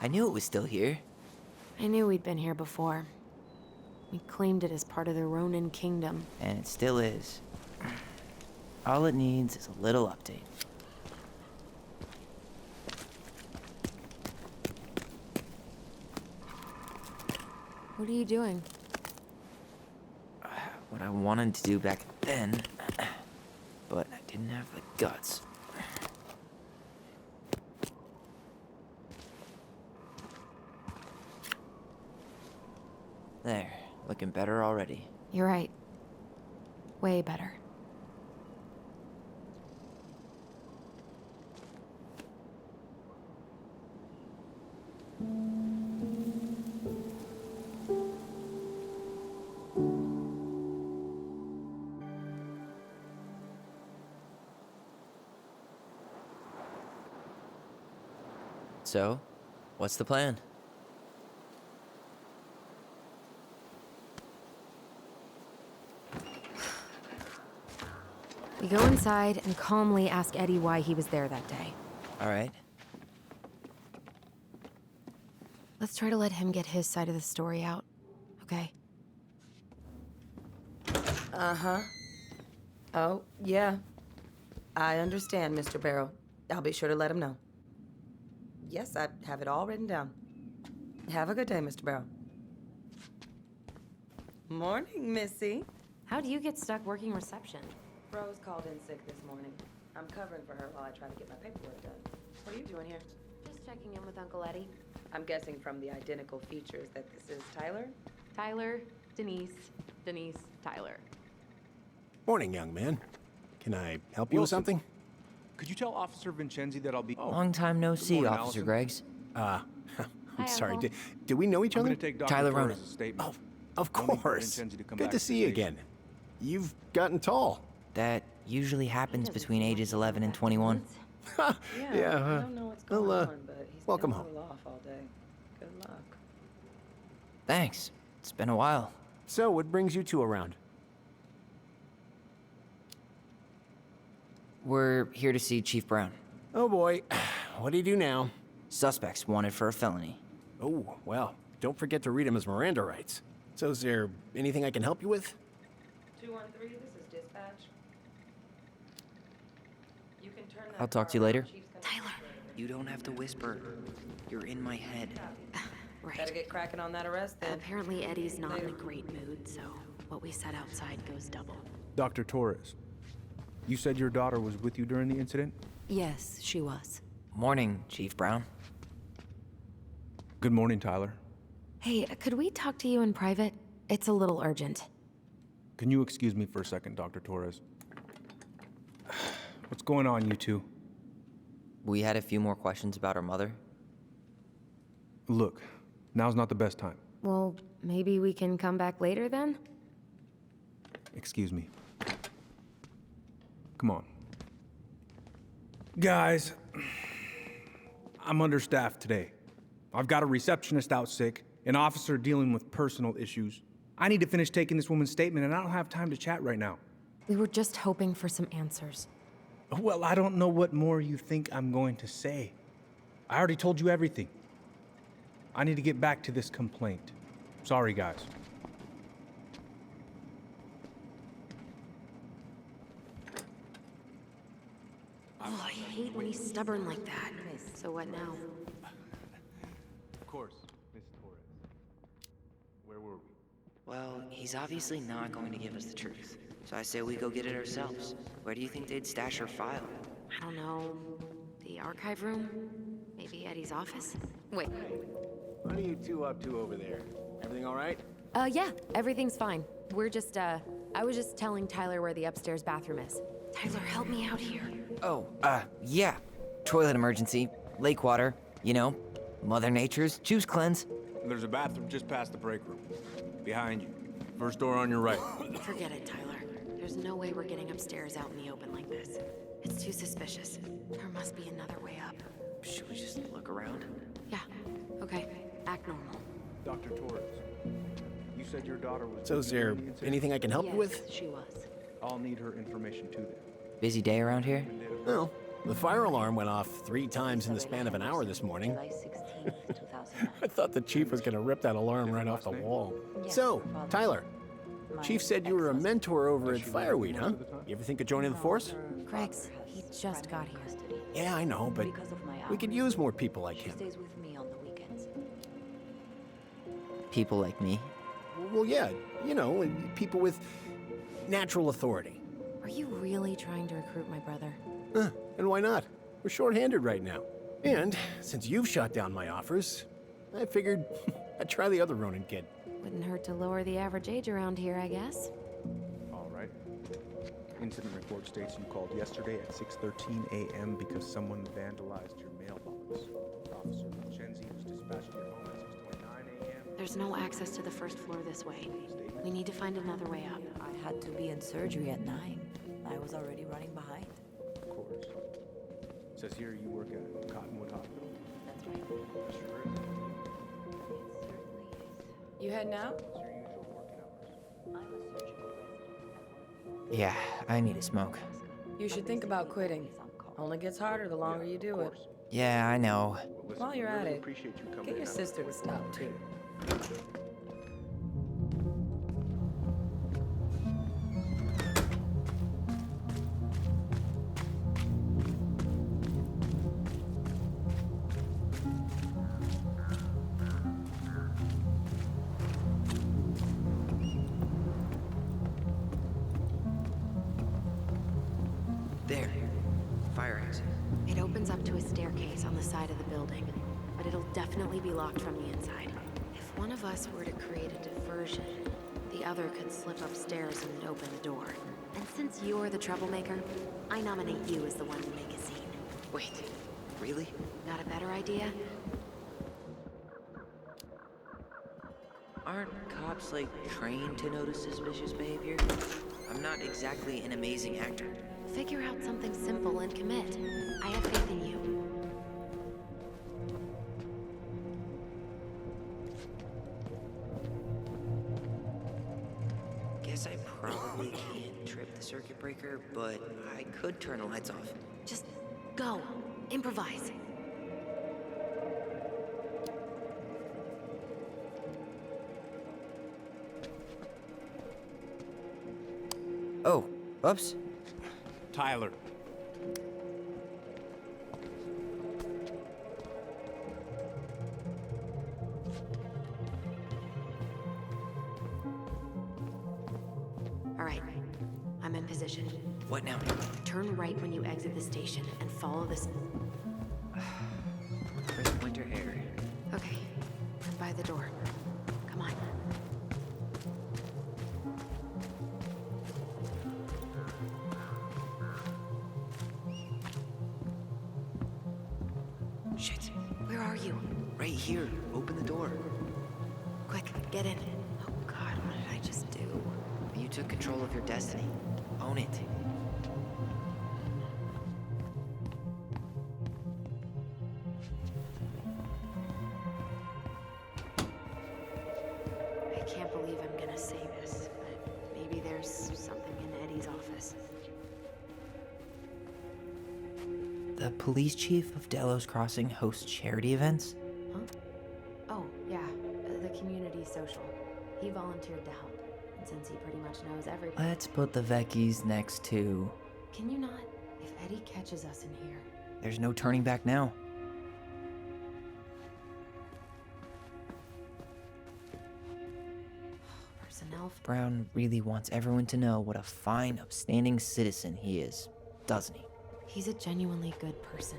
I knew it was still here. I knew we'd been here before. We claimed it as part of the Ronin kingdom. And it still is. All it needs is a little update. What are you doing? What I wanted to do back then, but I didn't have the guts. There, looking better already. You're right. Way better. So, what's the plan? We go inside and calmly ask Eddie why he was there that day. All right. Let's try to let him get his side of the story out, okay? Uh-huh. Oh, yeah. I understand, Mr. Barrow. I'll be sure to let him know. Yes, I have it all written down. Have a good day, Mr. Barrow. Morning, Missy. How do you get stuck working reception? Rose called in sick this morning. I'm covering for her while I try to get my paperwork done. What are you doing here? Just checking in with Uncle Eddie. I'm guessing from the identical features that this is Tyler? Tyler, Denise, Tyler. Morning, young man. Can I help you with Wilson. something? Could you tell Officer Vincenzi that I'll be... Long time no see, morning, Officer Allison. Greggs. I'm Hi, sorry. Uncle. Do we know each I'm other? going to take Dr. Tyler Torres' Ronan. statement. Oh, of No need for course. Vincenzi to come Good back to to see you the again. You've gotten tall. That usually happens between ages 11 and 21. Yeah, Yeah, I don't know what's going well, on, but he's welcome been a home. little off all day. Good luck. Thanks. It's been a while. So, what brings you two around? We're here to see Chief Brown. Oh boy, what do you do now? Suspects wanted for a felony. Oh, well, don't forget to read him his Miranda rights. So is there anything I can help you with? 213, this is dispatch. You can I'll talk to you later. Tyler. You don't have to whisper. You're in my head. Right. Better get cracking on that arrest then. Apparently Eddie's not in a great mood, so what we said outside goes double. Dr. Torres, you said your daughter was with you during the incident? Yes, she was. Morning, Chief Brown. Good morning, Tyler. Hey, could we talk to you in private? It's a little urgent. Can you excuse me for a second, Dr. Torres? What's going on, you two? We had a few more questions about our mother. Look, now's not the best time. Well, maybe we can come back later then? Excuse me. Come on. Guys, I'm understaffed today. I've got a receptionist out sick, an officer dealing with personal issues. I need to finish taking this woman's statement, and I don't have time to chat right now. We were just hoping for some answers. Well, I don't know what more you think I'm going to say. I already told you everything. I need to get back to this complaint. Sorry, guys. Oh, I hate when he's stubborn like that. So what now? Of course, Miss Torres. Where were we? Well, he's obviously not going to give us the truth. So I say we go get it ourselves. Where do you think they'd stash her file? I don't know. The archive room? Maybe Eddie's office? Wait. What are you two up to over there? Everything all right? Yeah, everything's fine. We're just, I was just telling Tyler where the upstairs bathroom is. Tyler, help me out here. Oh, yeah. Toilet emergency, lake water, you know, Mother Nature's juice cleanse. There's a bathroom just past the break room. Behind you. First door on your right. Forget it, Tyler. There's no way we're getting upstairs out in the open like this. It's too suspicious. There must be another way up. Should we just look around? Yeah, okay. Act normal. Dr. Torres, you said your daughter was... So is there anything I can help you with? She was. I'll need her information too then. Busy day around here? Well, the fire alarm went off 3 times in the span of an hour this morning. I thought the chief was going to rip that alarm right off the wall. So, Tyler, Chief said you were a mentor over at Fireweed, huh? You ever think of joining the force? Greg's, he just got here. Yeah, I know, but we could use more people like him. People like me? Well, yeah, you know, people with natural authority. Are you really trying to recruit my brother? And why not? We're short-handed right now. And since you've shot down my offers, I figured I'd try the other Ronin kid. Wouldn't hurt to lower the average age around here, I guess. All right. Incident report states you called yesterday at 6:13 a.m. because someone vandalized your mailbox. Officer Mackenzie was dispatched to your home at 6:29 a.m. There's no access to the first floor this way. We need to find another way up. I had to be in surgery at 9. I was already running behind. Of course. It says here you work at Cottonwood Hospital. That's right. That sure is. You heading out? It's your usual working hours. I'm a surgical resident. Yeah, I need a smoke. You should think about quitting. Only gets harder the longer you do it. Yeah, I know. Well, listen, While you're we at really it, appreciate you coming get your in. sister to stop too. There. Fire exit. It opens up to a staircase on the side of the building, but it'll definitely be locked from the inside. If one of us were to create a diversion, the other could slip upstairs and open the door. And since you're the troublemaker, I nominate you as the one to make a scene. Wait, really? Got a better idea? Aren't cops, like, trained to notice suspicious behavior? I'm not exactly an amazing actor. Figure out something simple and commit. I have faith in you. Guess I probably can't trip the circuit breaker, but I could turn the lights off. Just go. Improvise. Oh, oops. Tyler. position. What now? Turn right when you exit the station and follow this. Crisp winter air. Okay, I'm by the door. Come on. Shit. Where are you? Right here. Open the door. Quick, get in. Oh God, what did I just do? You took control of your destiny. Own it. I can't believe I'm gonna say this, but maybe there's something in Eddie's office. The police chief of Delos Crossing hosts charity events? Huh? Oh, yeah, the community social. He volunteered to help, and since he pretty much knows everything. Let's put the Vecchies next to... Can you not? If Eddie catches us in here. There's no turning back now. Personnel. Brown really wants everyone to know what a fine, upstanding citizen he is, doesn't he? He's a genuinely good person.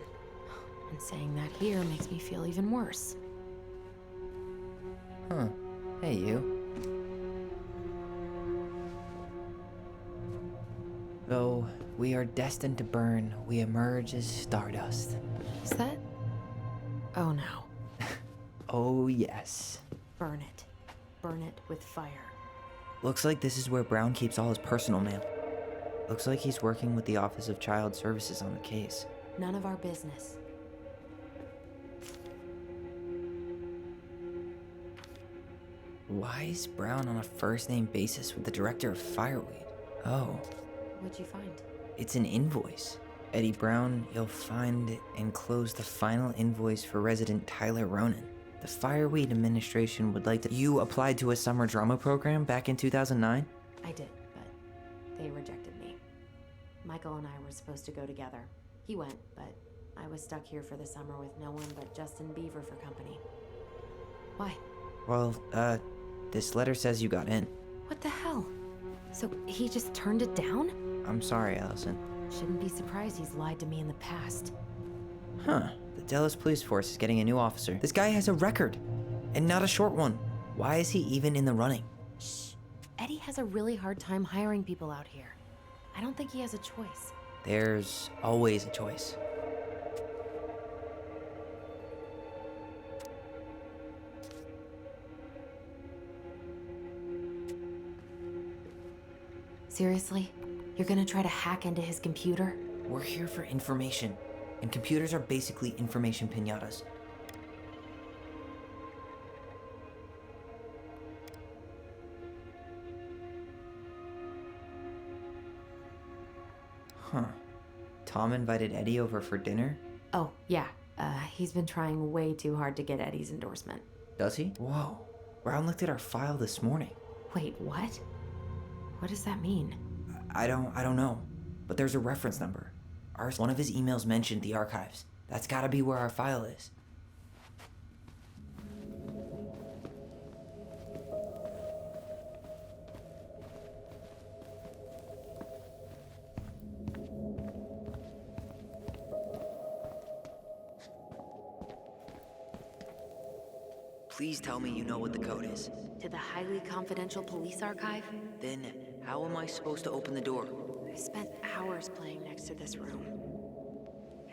And saying that here makes me feel even worse. Huh. Hey, you. Though we are destined to burn, we emerge as stardust. Is that? Oh no. Oh, yes. Burn it. Burn it with fire. Looks like this is where Brown keeps all his personal mail. Looks like he's working with the Office of Child Services on the case. None of our business. Why is Brown on a first-name basis with the director of Fireweed? Oh, What'd you find? it's an invoice. Eddie Brown, you'll find enclosed the final invoice for resident Tyler Ronan. The Fireweed administration would like to... You applied to a summer drama program back in 2009? I did, but they rejected me. Michael and I were supposed to go together. He went, but I was stuck here for the summer with no one but Justin Beaver for company. Why? Well, this letter says you got in. What the hell? So he just turned it down? I'm sorry, Allison. Shouldn't be surprised he's lied to me in the past. Huh. The Dallas Police Force is getting a new officer. This guy has a record, and not a short one. Why is he even in the running? Shh. Eddie has a really hard time hiring people out here. I don't think he has a choice. There's always a choice. Seriously? You're gonna try to hack into his computer? We're here for information, and computers are basically information piñatas. Huh. Tom invited Eddie over for dinner? Oh, yeah. He's been trying way too hard to get Eddie's endorsement. Does he? Whoa. Brown looked at our file this morning. Wait, what? What does that mean? I don't know. But there's a reference number. One of his emails mentioned the archives. That's gotta be where our file is. Please tell me you know what the code is. To the highly confidential police archive? Then, how am I supposed to open the door? I spent hours playing next to this room.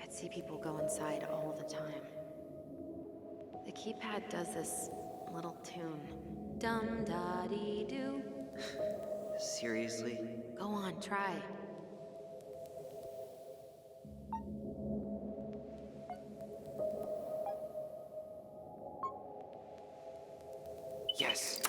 I'd see people go inside all the time. The keypad does this little tune. Dum-da-dee-doo. Seriously? Go on, try. Yes.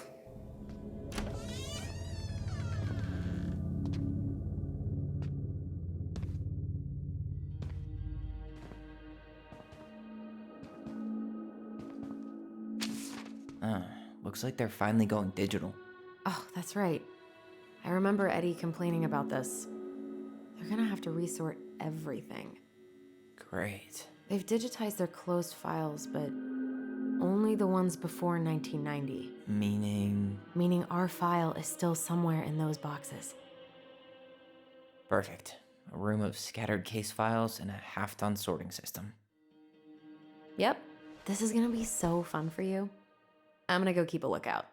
Looks like they're finally going digital. Oh, that's right. I remember Eddie complaining about this. They're gonna have to resort everything. Great. They've digitized their closed files, but only the ones before 1990. Meaning? Meaning our file is still somewhere in those boxes. Perfect. A room of scattered case files and a half-done sorting system. Yep, this is gonna be so fun for you. I'm gonna go keep a lookout.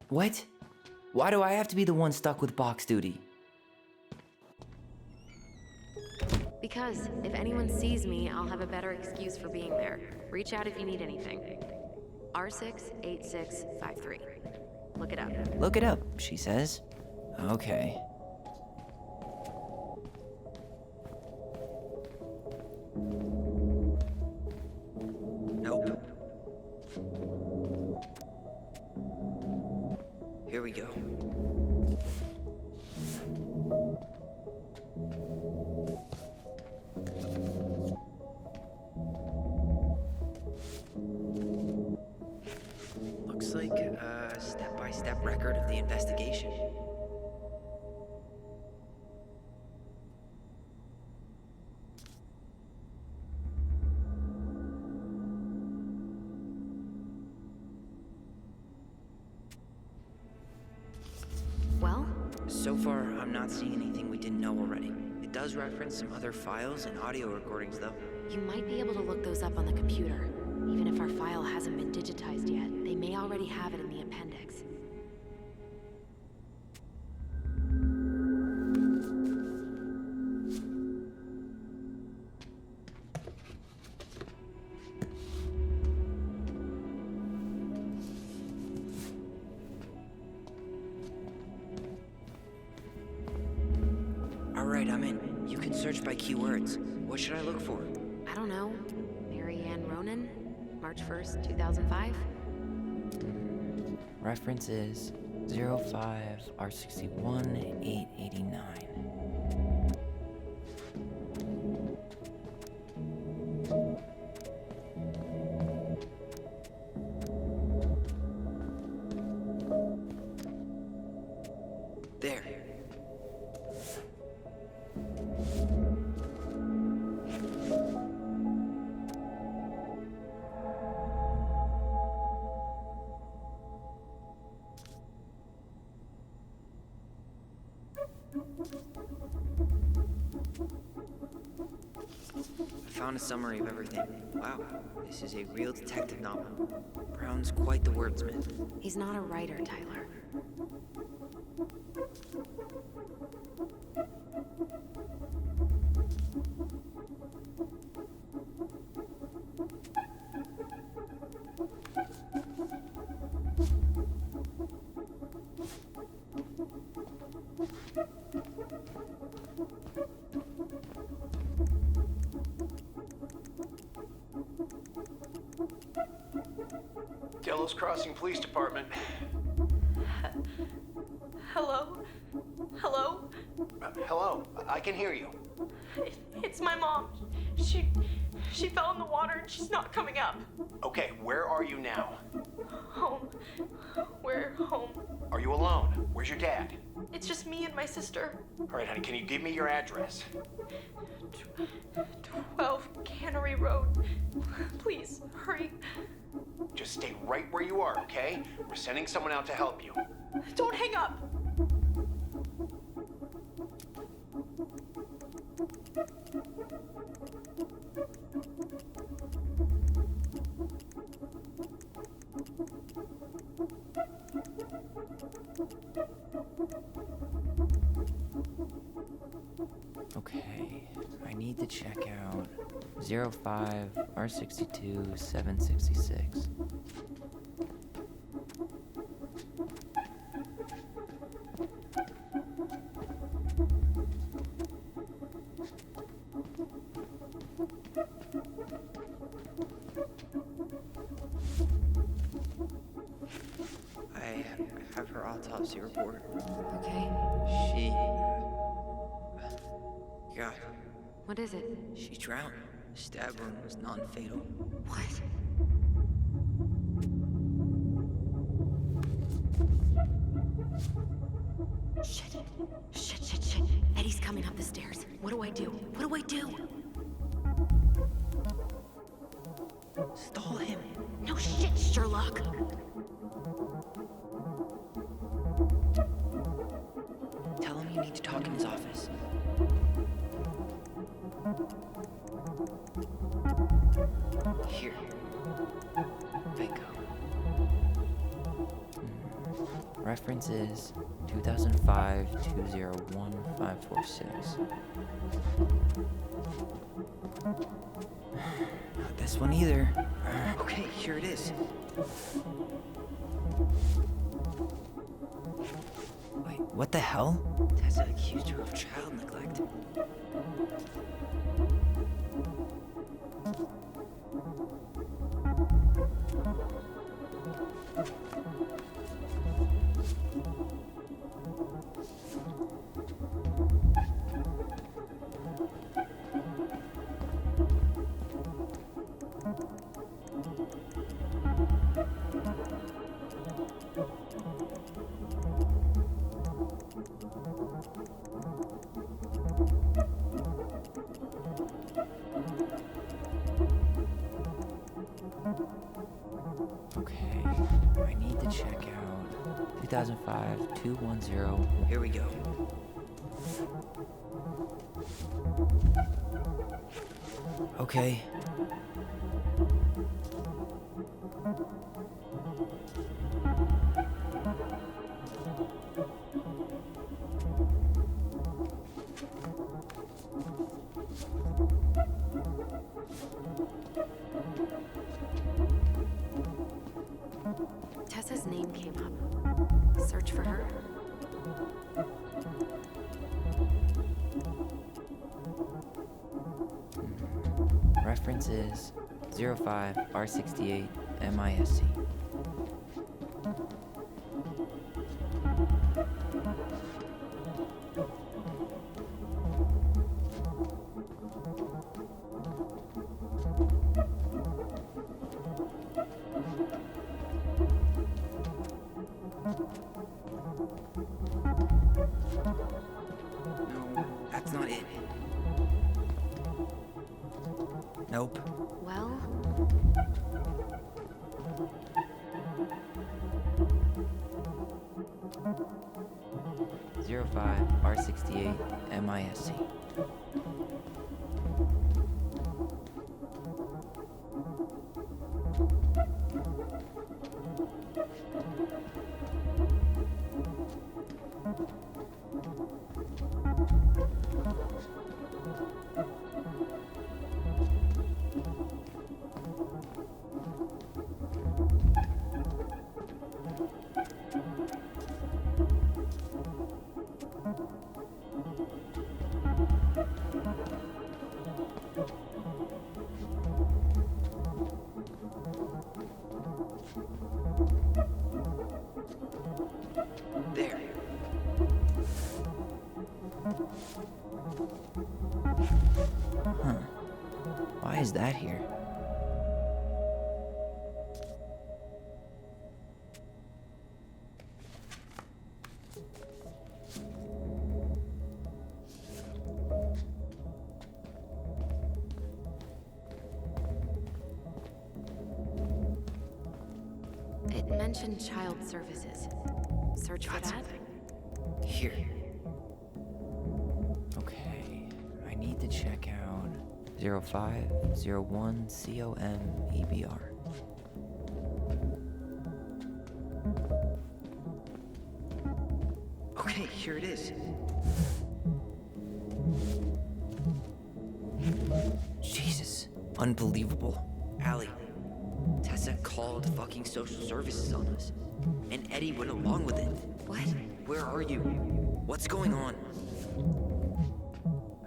What? Why do I have to be the one stuck with box duty? Because if anyone sees me, I'll have a better excuse for being there. Reach out if you need anything. R68653. Look it up. Look it up, she says. Okay. Nope. Here we go. Looks like a step-by-step record of the investigation. Well? So far, I'm not seeing anything we didn't know already. It does reference some other files and audio recordings, though. You might be able to look those up on the computer. Even if our file hasn't been digitized yet, they may already have it in the appendix. All right, I'm in. You can search by keywords. What should I look for? I don't know. Mary Ann Ronan? March 1st, 2005? Reference is 05R61-889. There. I found a summary of everything. Wow, this is a real detective novel. Brown's quite the wordsmith. He's not a writer, Tyler. Delos Crossing Police Department. Hello? Hello? Hello, I can hear you. It's my mom. She fell in the water and she's not coming up. Okay, where are you now? Home. We're home. Are you alone? Where's your dad? It's just me and my sister. All right, honey, can you give me your address? 12 Cannery Road. Please, hurry. Just stay right where you are, okay? We're sending someone out to help you. Don't hang up. Okay, I need to check out 05R62-766. I have her autopsy report. Okay. She... God, What is it? she drowned. Stab wound was non-fatal. What? Shit. Shit. Eddie's coming up the stairs. What do I do? What do I do? Stall him. No shit, Sherlock. Tell him you need to talk in his office. Here. Bingo. Reference is 2005-201-546. Not this one either. Okay, here it is. Wait, what the hell? Tessa accused her of child neglect. Okay, I need to check out 2005-210. Here we go. Okay. Tessa's name came up. Search for her. Reference is 05-R68 MISC. No, that's not it. Nope. Well, 05-R68 MISC. There. Huh. Why is that here? it mentioned child services. Search for that. Here. Okay, I need to check out 0501 COMEBR. Okay, here it is. Jesus, unbelievable. Allie, Tessa called fucking social services on us, and Eddie went along with it. What? Where are you? What's going on?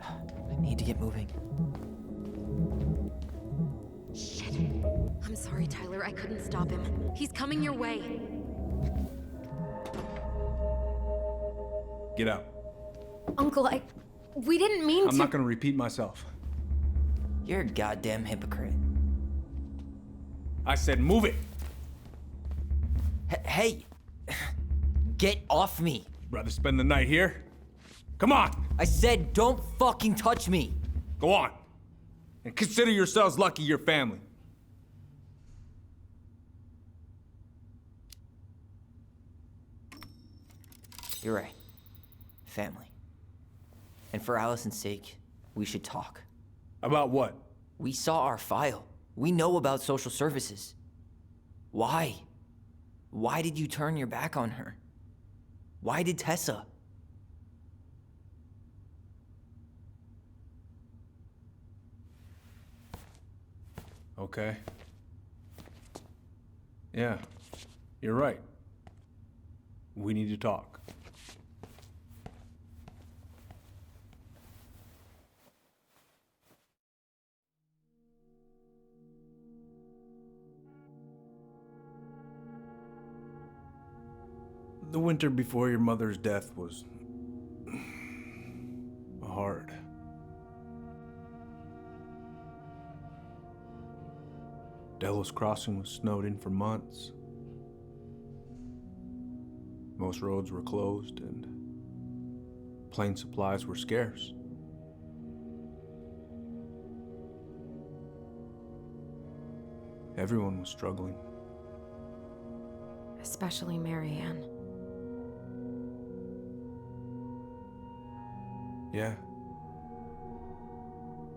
I need to get moving. Shit. I'm sorry, Tyler. I couldn't stop him. He's coming your way. Get out. Uncle, we didn't mean to. I'm not gonna repeat myself. You're a goddamn hypocrite. I said move it. Hey! Get off me! Rather spend the night here? Come on! I said don't fucking touch me! Go on. And consider yourselves lucky you're family. You're right. Family. And for Allison's sake, we should talk. About what? We saw our file. We know about social services. Why? Why did you turn your back on her? Why did Tessa? Okay. Yeah, you're right. We need to talk. The winter before your mother's death was hard. Delos Crossing was snowed in for months. Most roads were closed and plane supplies were scarce. Everyone was struggling. Especially Marianne. Yeah.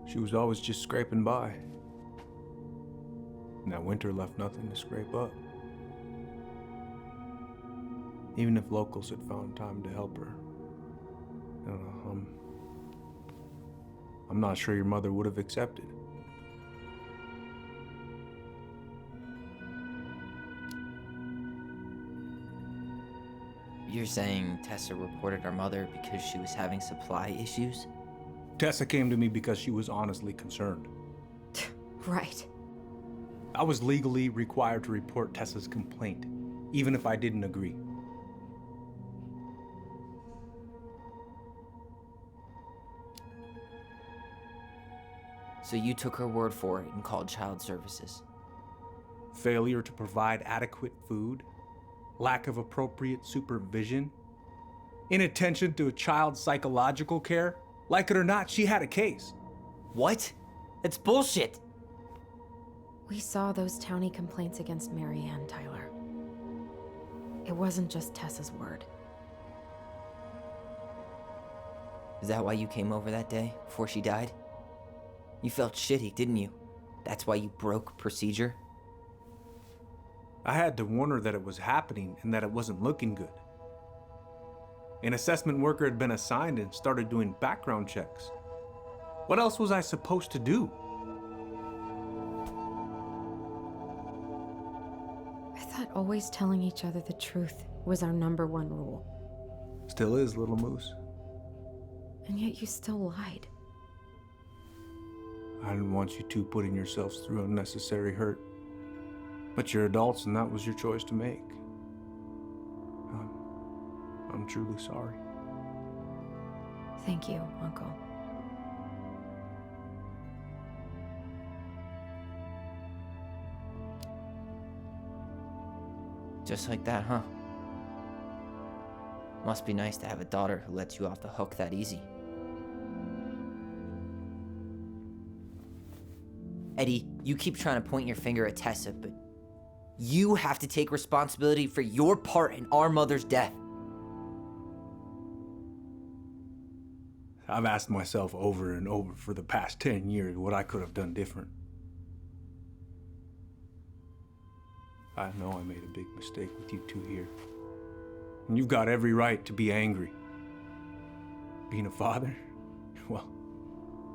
She was always just scraping by. And that winter left nothing to scrape up. Even if locals had found time to help her. I don't know, I'm not sure your mother would have accepted. You're saying Tessa reported our mother because she was having supply issues? Tessa came to me because she was honestly concerned. Right. I was legally required to report Tessa's complaint, even if I didn't agree. So you took her word for it and called child services? Failure to provide adequate food, lack of appropriate supervision, inattention to a child's psychological care. Like it or not, she had a case. What? That's bullshit! We saw those townie complaints against Marianne, Tyler. It wasn't just Tessa's word. Is that why you came over that day, before she died? You felt shitty, didn't you? That's why you broke procedure? I had to warn her that it was happening and that it wasn't looking good. An assessment worker had been assigned and started doing background checks. What else was I supposed to do? I thought always telling each other the truth was our #1 rule. Still is, little moose. And yet you still lied. I didn't want you two putting yourselves through unnecessary hurt. But you're adults and that was your choice to make. I'm truly sorry. Thank you, Uncle. Just like that, huh? Must be nice to have a daughter who lets you off the hook that easy. Eddie, you keep trying to point your finger at Tessa, but you have to take responsibility for your part in our mother's death. I've asked myself over and over for the past 10 years what I could have done different. I know I made a big mistake with you two here. And you've got every right to be angry. Being a father, well,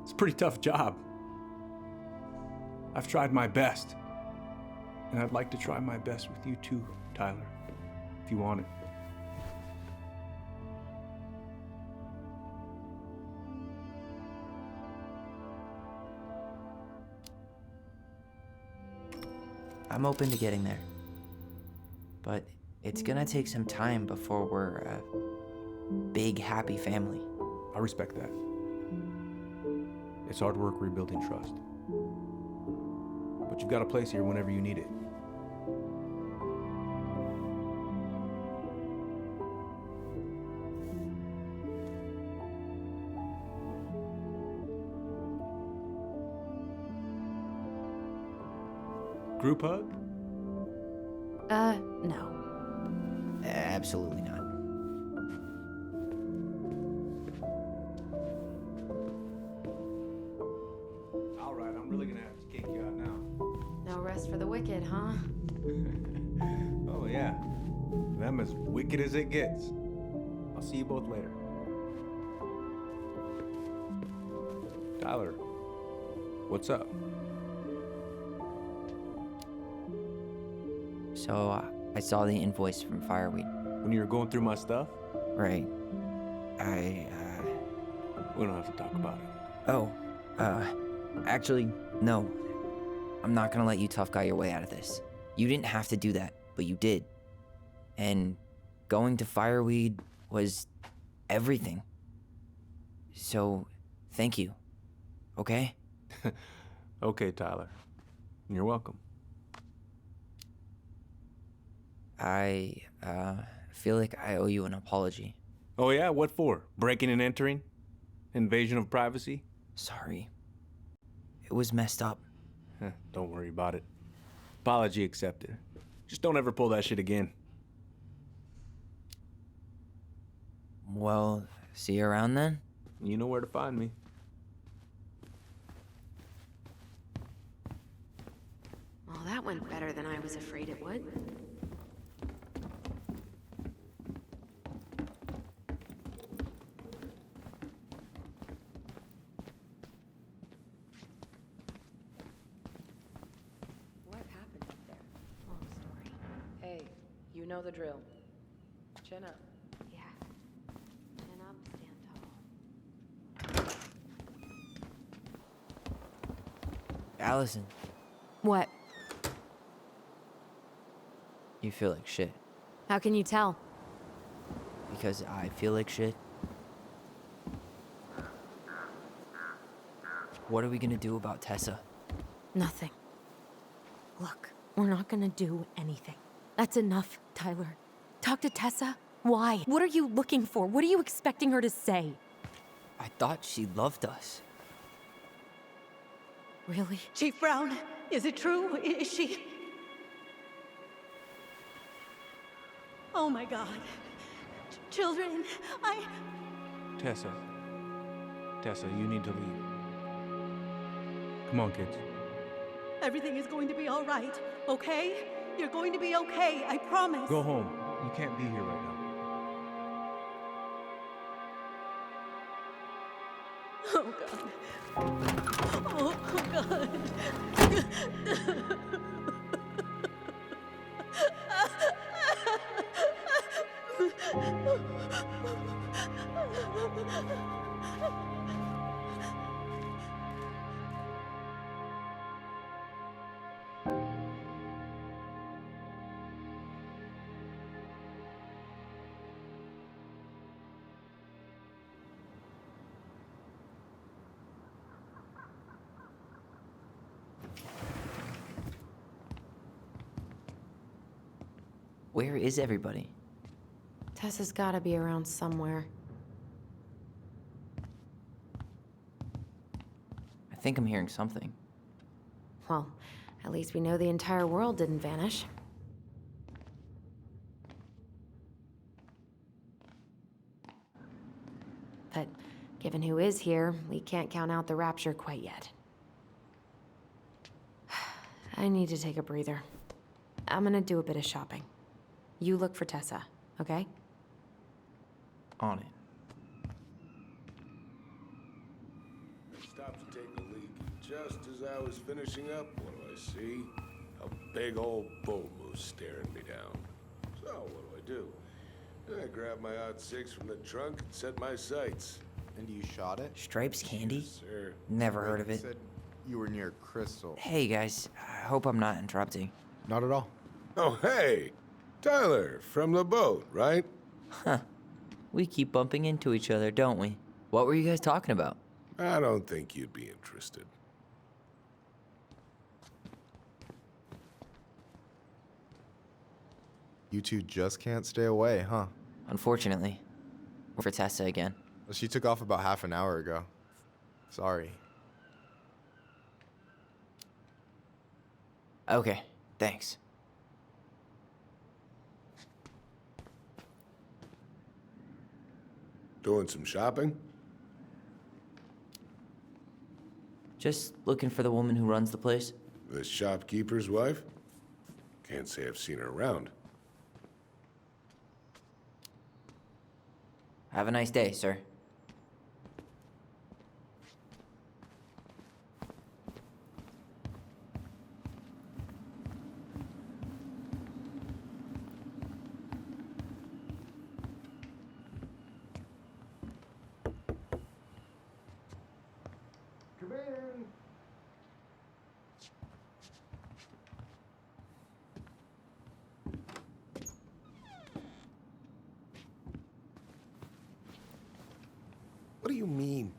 it's a pretty tough job. I've tried my best. And I'd like to try my best with you too, Tyler, if you want it. I'm open to getting there. But it's gonna take some time before we're a big, happy family. I respect that. It's hard work rebuilding trust. But you've got a place here whenever you need it. Group hug? No. Absolutely not. I'm really gonna have to kick you out now. No rest for the wicked, huh? Oh, yeah. Them as wicked as it gets. I'll see you both later. Tyler, what's up? So, I saw the invoice from Fireweed. When you were going through my stuff? Right. We don't have to talk about it. Oh, actually, no. I'm not gonna let you tough guy your way out of this. You didn't have to do that, but you did. And going to Fireweed was everything. So, thank you. Okay? Okay, Tyler. You're welcome. I feel like I owe you an apology. Oh, yeah? What for? Breaking and entering? Invasion of privacy? Sorry. It was messed up. Don't worry about it. Apology accepted. Just don't ever pull that shit again. Well, see you around then? You know where to find me. Well, that went better than I was afraid it would. What happened up there? Long story. Hey, you know the drill. Chin up. Yeah. Chin up, stand tall. Allison, What? you feel like shit. How can you tell? Because I feel like shit. What are we gonna do about Tessa? Nothing. Look, we're not gonna do anything. That's enough, Tyler. Talk to Tessa? Why? What are you looking for? What are you expecting her to say? I thought she loved us. Really? Chief Brown, is it true? Is she... Oh my God. Children, Tessa. Tessa, you need to leave. Come on, kids. Everything is going to be all right, okay? You're going to be okay, I promise. Go home. You can't be here right now. Oh God. Oh God. Where is everybody? Tessa's gotta be around somewhere. I think I'm hearing something. Well, at least we know the entire world didn't vanish. But given who is here, we can't count out the rapture quite yet. I need to take a breather. I'm gonna do a bit of shopping. You look for Tessa, okay? On it. I stopped to take a leak. Just as I was finishing up, what do I see? A big old bull moose staring me down. So, what do? I grabbed my odd six from the trunk and set my sights. And you shot it? Stripes candy? Yes, sir. Never heard of it. Said you were near Crystal. Hey guys, I hope I'm not interrupting. Not at all. Oh, hey! Tyler, from the boat, right? Huh. We keep bumping into each other, don't we? What were you guys talking about? I don't think you'd be interested. You two just can't stay away, huh? Unfortunately. For Tessa again. Well, she took off about half an hour ago. Sorry. Okay, thanks. Doing some shopping? Just looking for the woman who runs the place. The shopkeeper's wife? Can't say I've seen her around. Have a nice day, sir. Come in. What do you mean?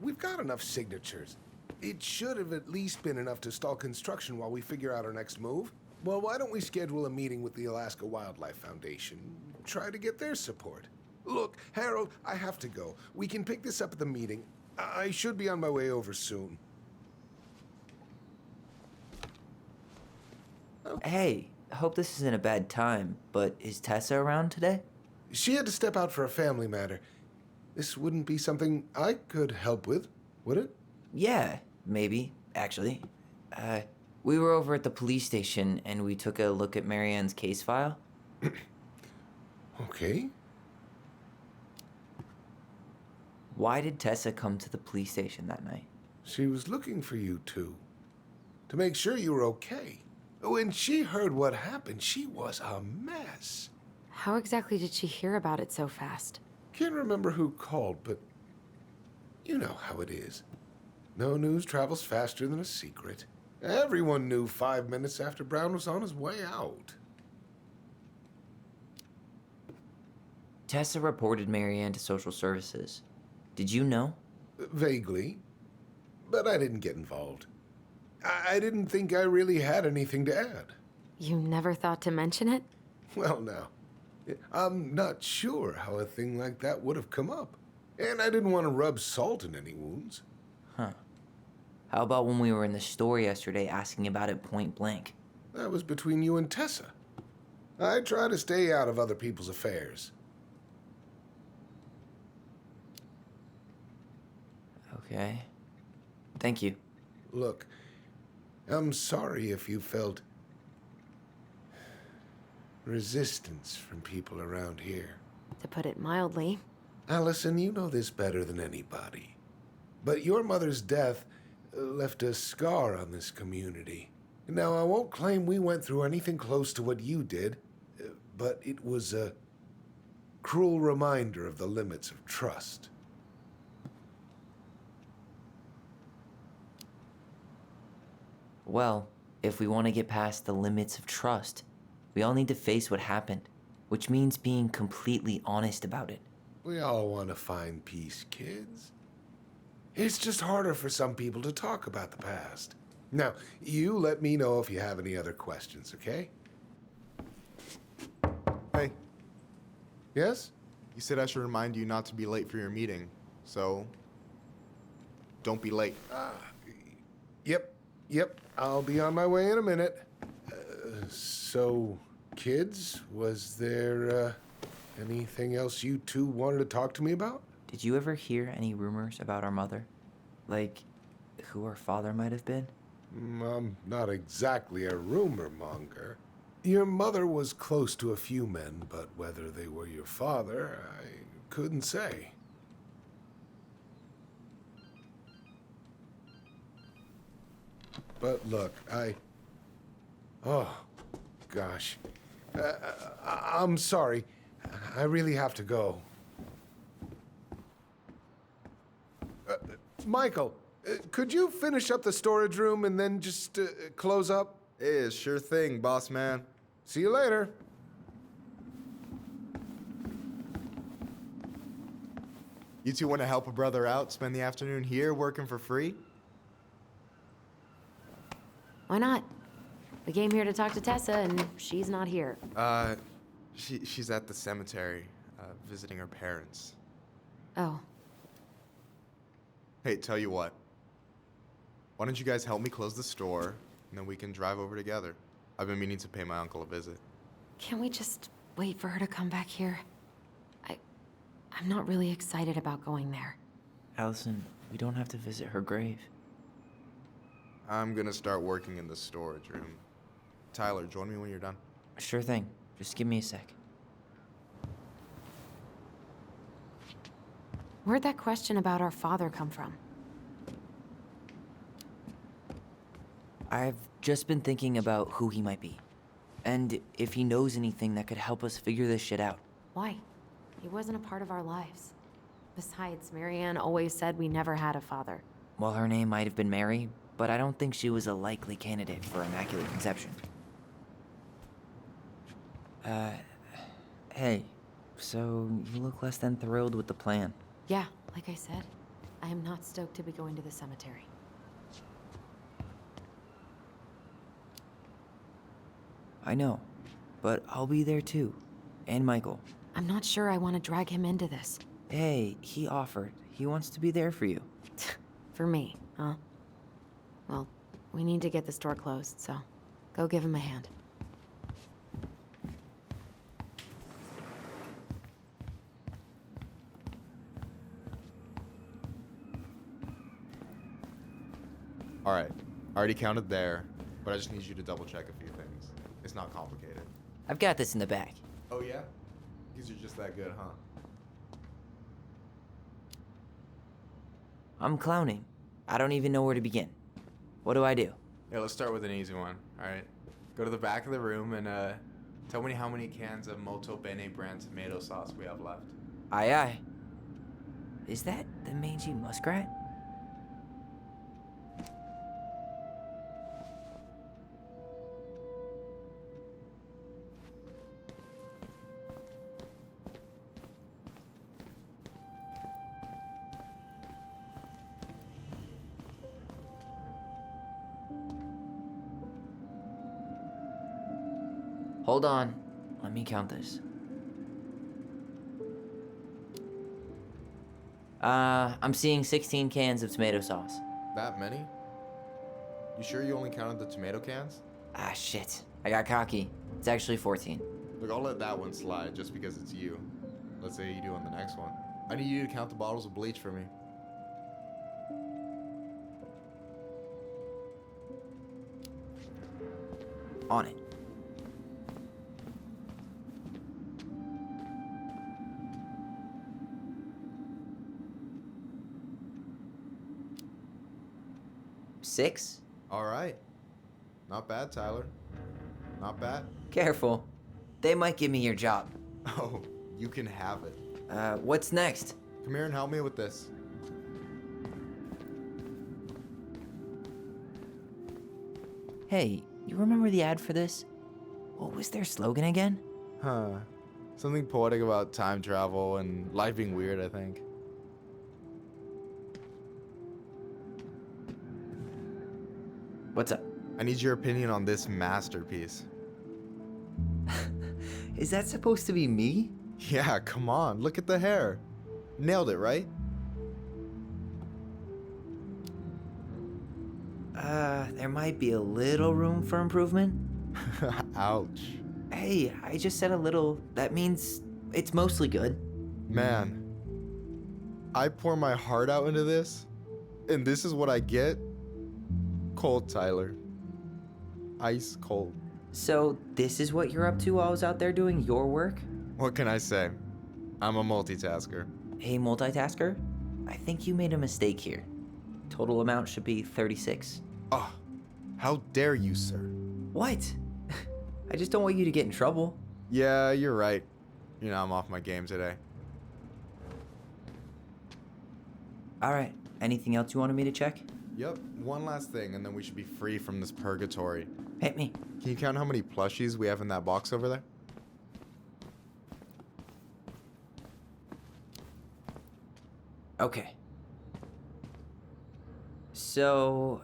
We've got enough signatures. It should have at least been enough to stall construction while we figure out our next move. Well, why don't we schedule a meeting with the Alaska Wildlife Foundation? Try to get their support. Look, Harold, I have to go. We can pick this up at the meeting. I should be on my way over soon. Hey, hope this isn't a bad time, but is Tessa around today? She had to step out for a family matter. This wouldn't be something I could help with, would it? Yeah, maybe, actually. We were over at the police station and we took a look at Marianne's case file. Okay. Why did Tessa come to the police station that night? She was looking for you two. To make sure you were okay. When she heard what happened, she was a mess. How exactly did she hear about it so fast? Can't remember who called, but you know how it is. No news travels faster than a secret. Everyone knew 5 minutes after Brown was on his way out. Tessa reported Marianne to social services. Did you know? Vaguely, but I didn't get involved. I didn't think I really had anything to add. You never thought to mention it? Well, now, I'm not sure how a thing like that would have come up. And I didn't want to rub salt in any wounds. Huh. How about when we were in the store yesterday asking about it point blank? That was between you and Tessa. I try to stay out of other people's affairs. Okay. Thank you. Look, I'm sorry if you felt resistance from people around here. To put it mildly. Allison, you know this better than anybody. But your mother's death left a scar on this community. Now, I won't claim we went through anything close to what you did, but it was a cruel reminder of the limits of trust. Well, if we want to get past the limits of trust, we all need to face what happened, which means being completely honest about it. We all want to find peace, kids. It's just harder for some people to talk about the past. Now, you let me know if you have any other questions, okay? Hey, Yes? you said I should remind you not to be late for your meeting, so don't be late. Yep. I'll be on my way in a minute. So, kids, was there anything else you two wanted to talk to me about? Did you ever hear any rumors about our mother? Like, who our father might have been? I'm not exactly a rumor monger. Your mother was close to a few men, but whether they were your father, I couldn't say. But look, oh, gosh. I'm sorry. I really have to go. Michael, could you finish up the storage room and then just close up? Yeah, sure thing, boss man. See you later. You two want to help a brother out, spend the afternoon here working for free? Why not? We came here to talk to Tessa, and she's not here. She's at the cemetery, visiting her parents. Oh. Hey, tell you what. Why don't you guys help me close the store, and then we can drive over together? I've been meaning to pay my uncle a visit. Can we just wait for her to come back here? I'm not really excited about going there. Allison, we don't have to visit her grave. I'm gonna start working in the storage room. Tyler, join me when you're done. Sure thing. Just give me a sec. Where'd that question about our father come from? I've just been thinking about who he might be. And if he knows anything that could help us figure this shit out. Why? He wasn't a part of our lives. Besides, Marianne always said we never had a father. Well, her name might have been Mary, but I don't think she was a likely candidate for Immaculate Conception. Hey, so you look less than thrilled with the plan. Yeah, like I said, I am not stoked to be going to the cemetery. I know, but I'll be there too. And Michael. I'm not sure I want to drag him into this. Hey, he offered. He wants to be there for you. For me, huh? Well, we need to get the store closed, so go give him a hand. Alright, I already counted there, but I just need you to double check a few things. It's not complicated. I've got this in the bag. Oh yeah? Because you're just that good, huh? I'm clowning. I don't even know where to begin. What do I do? Yeah, let's start with an easy one, alright? Go to the back of the room and tell me how many cans of Molto Bene brand tomato sauce we have left. Aye aye. Is that the mangy muskrat? Hold on. Let me count this. I'm seeing 16 cans of tomato sauce. That many? You sure you only counted the tomato cans? Ah, shit. I got cocky. It's actually 14. Look, I'll let that one slide just because it's you. Let's say you do on the next one. I need you to count the bottles of bleach for me. On it. Six? All right. Not bad, Tyler. Not bad. Careful. They might give me your job. Oh, you can have it. What's next? Come here and help me with this. Hey, you remember the ad for this? What was their slogan again? Huh. Something poetic about time travel and life being weird, I think. What's up? I need your opinion on this masterpiece. Is that supposed to be me? Yeah, come on. Look at the hair. Nailed it, right? There might be a little room for improvement. Ouch. Hey, I just said a little. That means it's mostly good. Man, I pour my heart out into this, and this is what I get? Cold, Tyler. Ice cold. So, this is what you're up to while I was out there doing your work? What can I say? I'm a multitasker. Hey, multitasker? I think you made a mistake here. Total amount should be 36. Oh, how dare you, sir? What? I just don't want you to get in trouble. Yeah, you're right. You know, I'm off my game today. Alright, anything else you wanted me to check? Yep, one last thing, and then we should be free from this purgatory. Hit me. Can you count how many plushies we have in that box over there? Okay. So...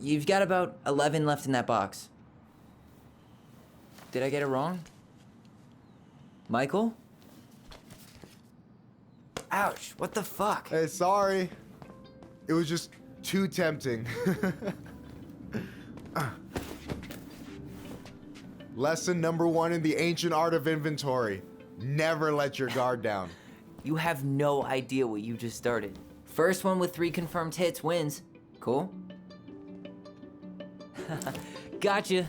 you've got about 11 left in that box. Did I get it wrong? Michael? Ouch, what the fuck? Hey, sorry. It was just too tempting. Lesson number 1 in the ancient art of inventory. Never let your guard down. You have no idea what you just started. First one with 3 confirmed hits wins. Cool? Gotcha.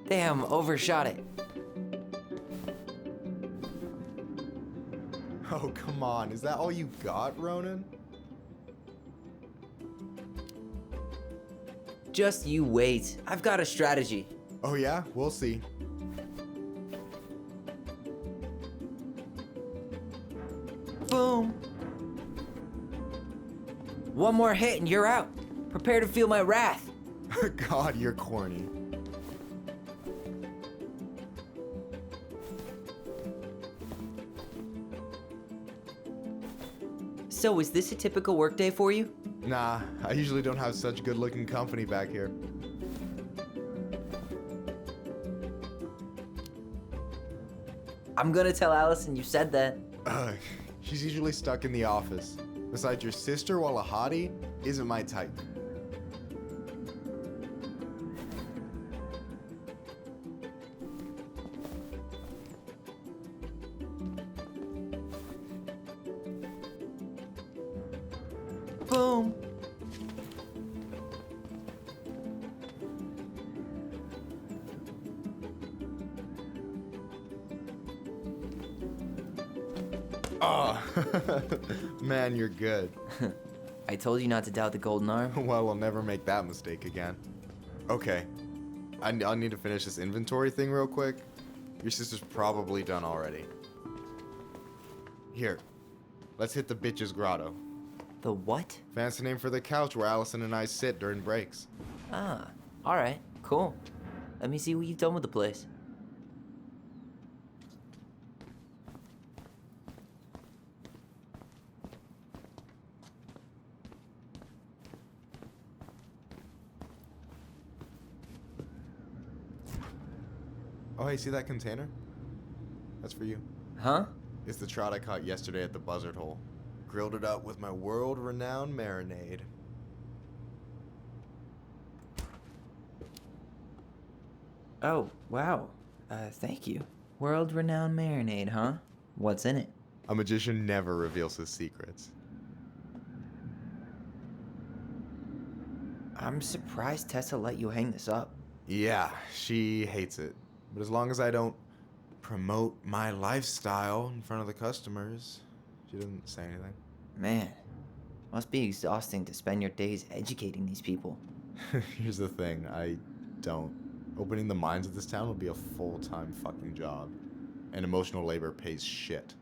Damn, overshot it. Oh, come on. Is that all you got, Ronan? Just you wait. I've got a strategy. Oh, yeah? We'll see. Boom. One more hit and you're out. Prepare to feel my wrath. God, you're corny. So, is this a typical workday for you? Nah, I usually don't have such good-looking company back here. I'm gonna tell Allison you said that. She's usually stuck in the office. Besides, your sister, while a hottie, isn't my type. Boom. Oh, man, you're good. I told you not to doubt the golden arm. Well, I'll never make that mistake again. Okay, I need to finish this inventory thing real quick. Your sister's probably done already. Here, let's hit the bitch's grotto. The what? Fancy name for the couch where Allison and I sit during breaks. Ah, alright, cool. Let me see what you've done with the place. Oh, hey, see that container? That's for you. Huh? It's the trout I caught yesterday at the buzzard hole. Grilled it up with my world-renowned marinade. Oh, wow. Thank you. World-renowned marinade, huh? What's in it? A magician never reveals his secrets. I'm surprised Tessa let you hang this up. Yeah, she hates it. But as long as I don't promote my lifestyle in front of the customers, she doesn't say anything. Man, must be exhausting to spend your days educating these people. Here's the thing, I don't. Opening the mines of this town would be a full-time fucking job. And emotional labor pays shit.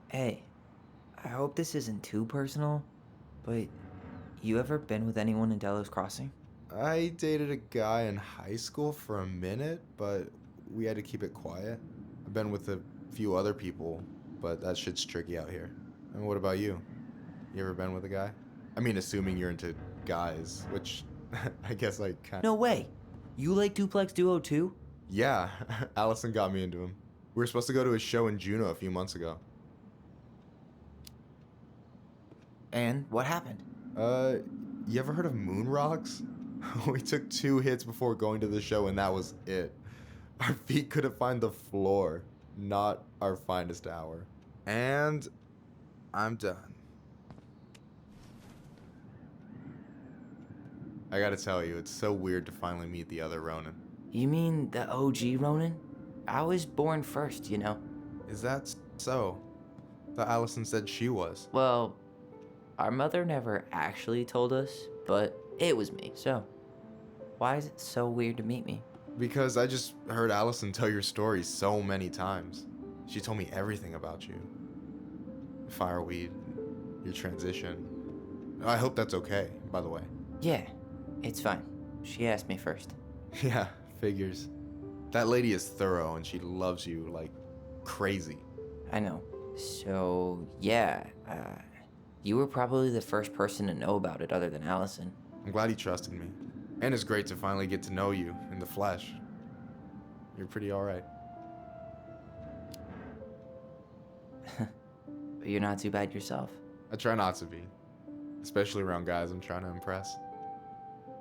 Hey, I hope this isn't too personal, but you ever been with anyone in Delos Crossing? I dated a guy in high school for a minute, but we had to keep it quiet. I've been with a few other people, but that shit's tricky out here. And what about you? You ever been with a guy? I mean, assuming you're into guys, which I guess I kind of... No way! You like Duplex Duo too? Yeah, Allison got me into him. We were supposed to go to a show in Juneau a few months ago. And what happened? You ever heard of Moon Rocks? We took 2 hits before going to the show and that was it. Our feet couldn't find the floor. Not our finest hour. And I'm done. I gotta tell you, it's so weird to finally meet the other Ronan. You mean the OG Ronan? I was born first, you know. Is that so? Thought Allison said she was. Well, our mother never actually told us, but it was me. So, why is it so weird to meet me? Because I just heard Allison tell your story so many times. She told me everything about you. Fireweed, your transition. I hope that's okay, by the way. Yeah, it's fine. She asked me first. Yeah, figures. That lady is thorough and she loves you like crazy. I know. So, yeah, you were probably the first person to know about it other than Allison. I'm glad he trusted me. And it's great to finally get to know you in the flesh. You're pretty alright. But you're not too bad yourself. I try not to be, especially around guys I'm trying to impress.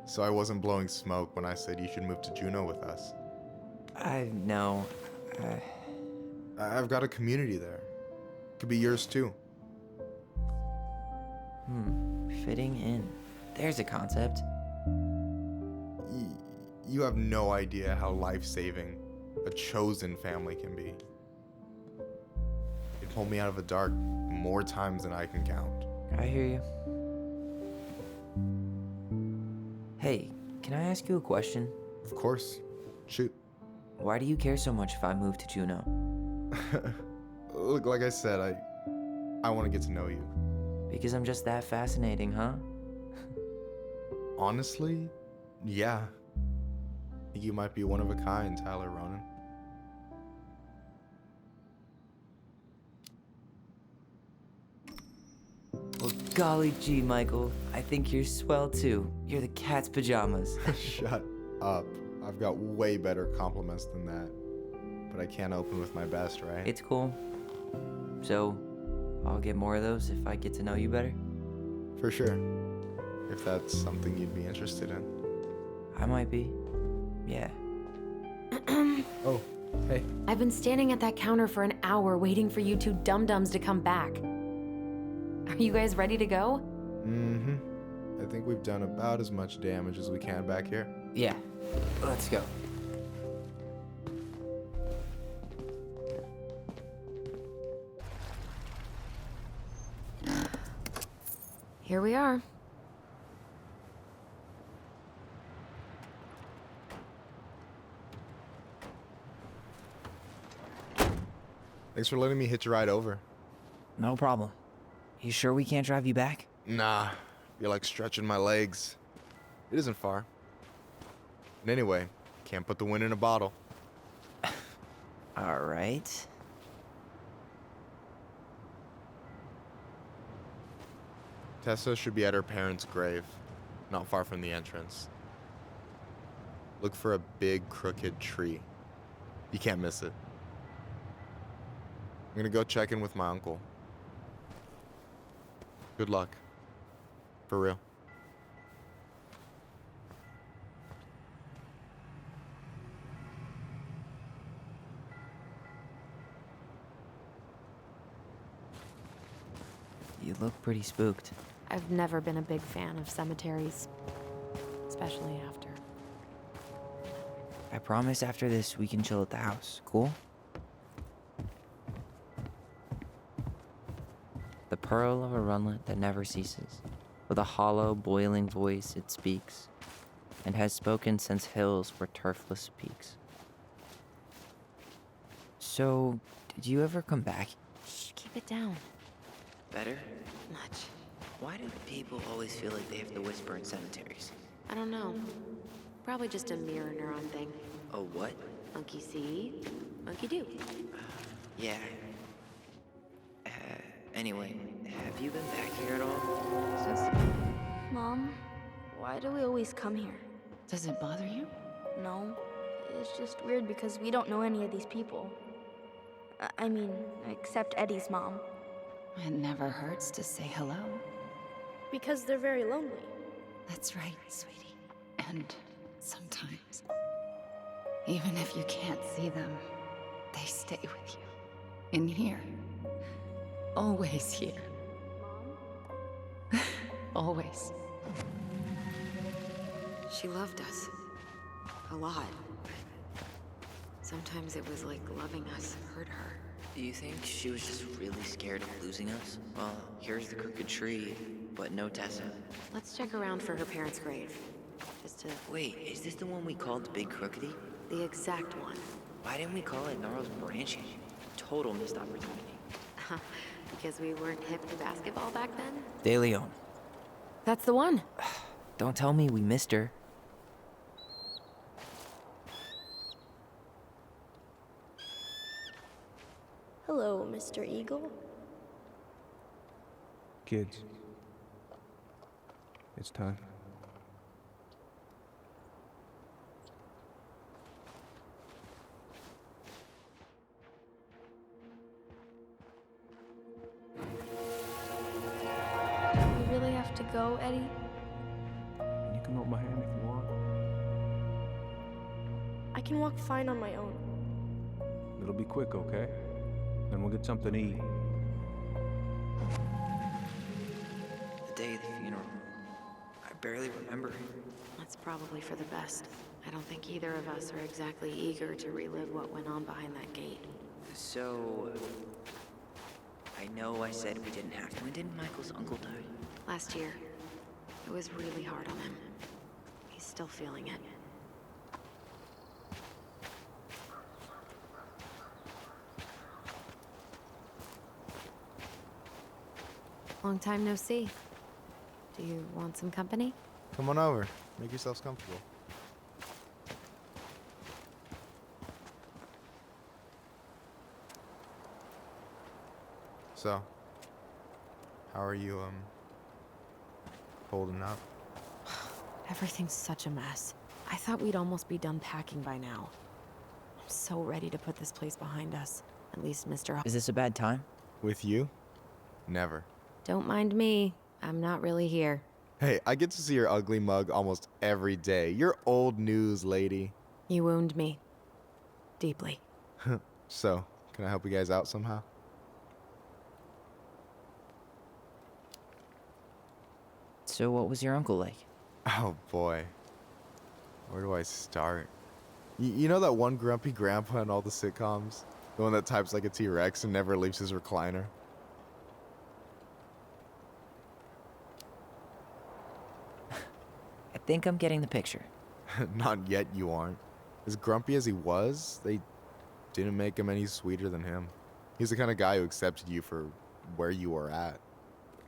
So I wasn't blowing smoke when I said you should move to Juneau with us. I know. I've got a community there. Could be yours too. Fitting in. There's a concept. You have no idea how life-saving a chosen family can be. It pulled me out of the dark more times than I can count. I hear you. Hey, can I ask you a question? Of course. Shoot. Why do you care so much if I move to Juneau? Look, like I said, I want to get to know you. Because I'm just that fascinating, huh? Honestly, yeah. I think you might be one of a kind, Tyler Ronan. Well, golly gee, Michael. I think you're swell too. You're the cat's pajamas. Shut up. I've got way better compliments than that. But I can't open with my best, right? It's cool. So, I'll get more of those if I get to know you better? For sure. If that's something you'd be interested in. I might be. Yeah. Oh, hey. I've been standing at that counter for an hour waiting for you two dum-dums to come back. Are you guys ready to go? Mm-hmm. I think we've done about as much damage as we can back here. Yeah. Let's go. Here we are. Thanks for letting me hitch a ride over. No problem. You sure we can't drive you back? Nah, you're like stretching my legs. It isn't far. And anyway, can't put the wind in a bottle. All right. Tessa should be at her parents' grave, not far from the entrance. Look for a big crooked tree. You can't miss it. I'm gonna go check in with my uncle. Good luck. For real. You look pretty spooked. I've never been a big fan of cemeteries, especially after. I promise after this we can chill at the house. Cool? The pearl of a runlet that never ceases. With a hollow, boiling voice it speaks, and has spoken since hills were turfless peaks. So, did you ever come back? Shh, keep it down. Better? Much. Why do people always feel like they have to whisper in cemeteries? I don't know. Probably just a mirror neuron thing. Oh, what? Monkey see, monkey do. Yeah. Anyway, have you been back here at all? Mom, why do we always come here? Does it bother you? No, it's just weird because we don't know any of these people. I mean, except Eddie's mom. It never hurts to say hello. Because they're very lonely. That's right, sweetie. And sometimes, even if you can't see them, they stay with you. In here. Always here. Mom? Always. She loved us. A lot. Sometimes it was like loving us hurt her. Do you think she was just really scared of losing us? Well, here's the crooked tree, but no Tessa. Let's check around for her parents' grave. Just to... Wait, is this the one we called the Big Crookedy? The exact one. Why didn't we call it Gnarls Branching? Total missed opportunity. Because we weren't hip to basketball back then? De Leon. That's the one. Don't tell me we missed her. Hello, Mr. Eagle. Kids, it's time. to go, Eddie? You can hold my hand if you want. I can walk fine on my own. It'll be quick, okay? Then we'll get something to eat. The day of the funeral. I barely remember. That's probably for the best. I don't think either of us are exactly eager to relive what went on behind that gate. So, I know I said we didn't have to. When did Michael's uncle die? Last year. It was really hard on him. He's still feeling it. Long time no see. Do you want some company? Come on over. Make yourselves comfortable. So, how are you, holding up? Everything's such a mess. I thought we'd almost be done packing by now. I'm so ready to put this place behind us. At least Mr. Is this a bad time? With you? Never. Don't mind me. I'm not really here. Hey, I get to see your ugly mug almost every day. You're old news, lady. You wound me. Deeply. So, can I help you guys out somehow? So what was your uncle like? Oh boy. Where do I start? You know that one grumpy grandpa in all the sitcoms? The one that types like a T-Rex and never leaves his recliner? I think I'm getting the picture. Not yet, you aren't. As grumpy as he was, they didn't make him any sweeter than him. He's the kind of guy who accepted you for where you were at,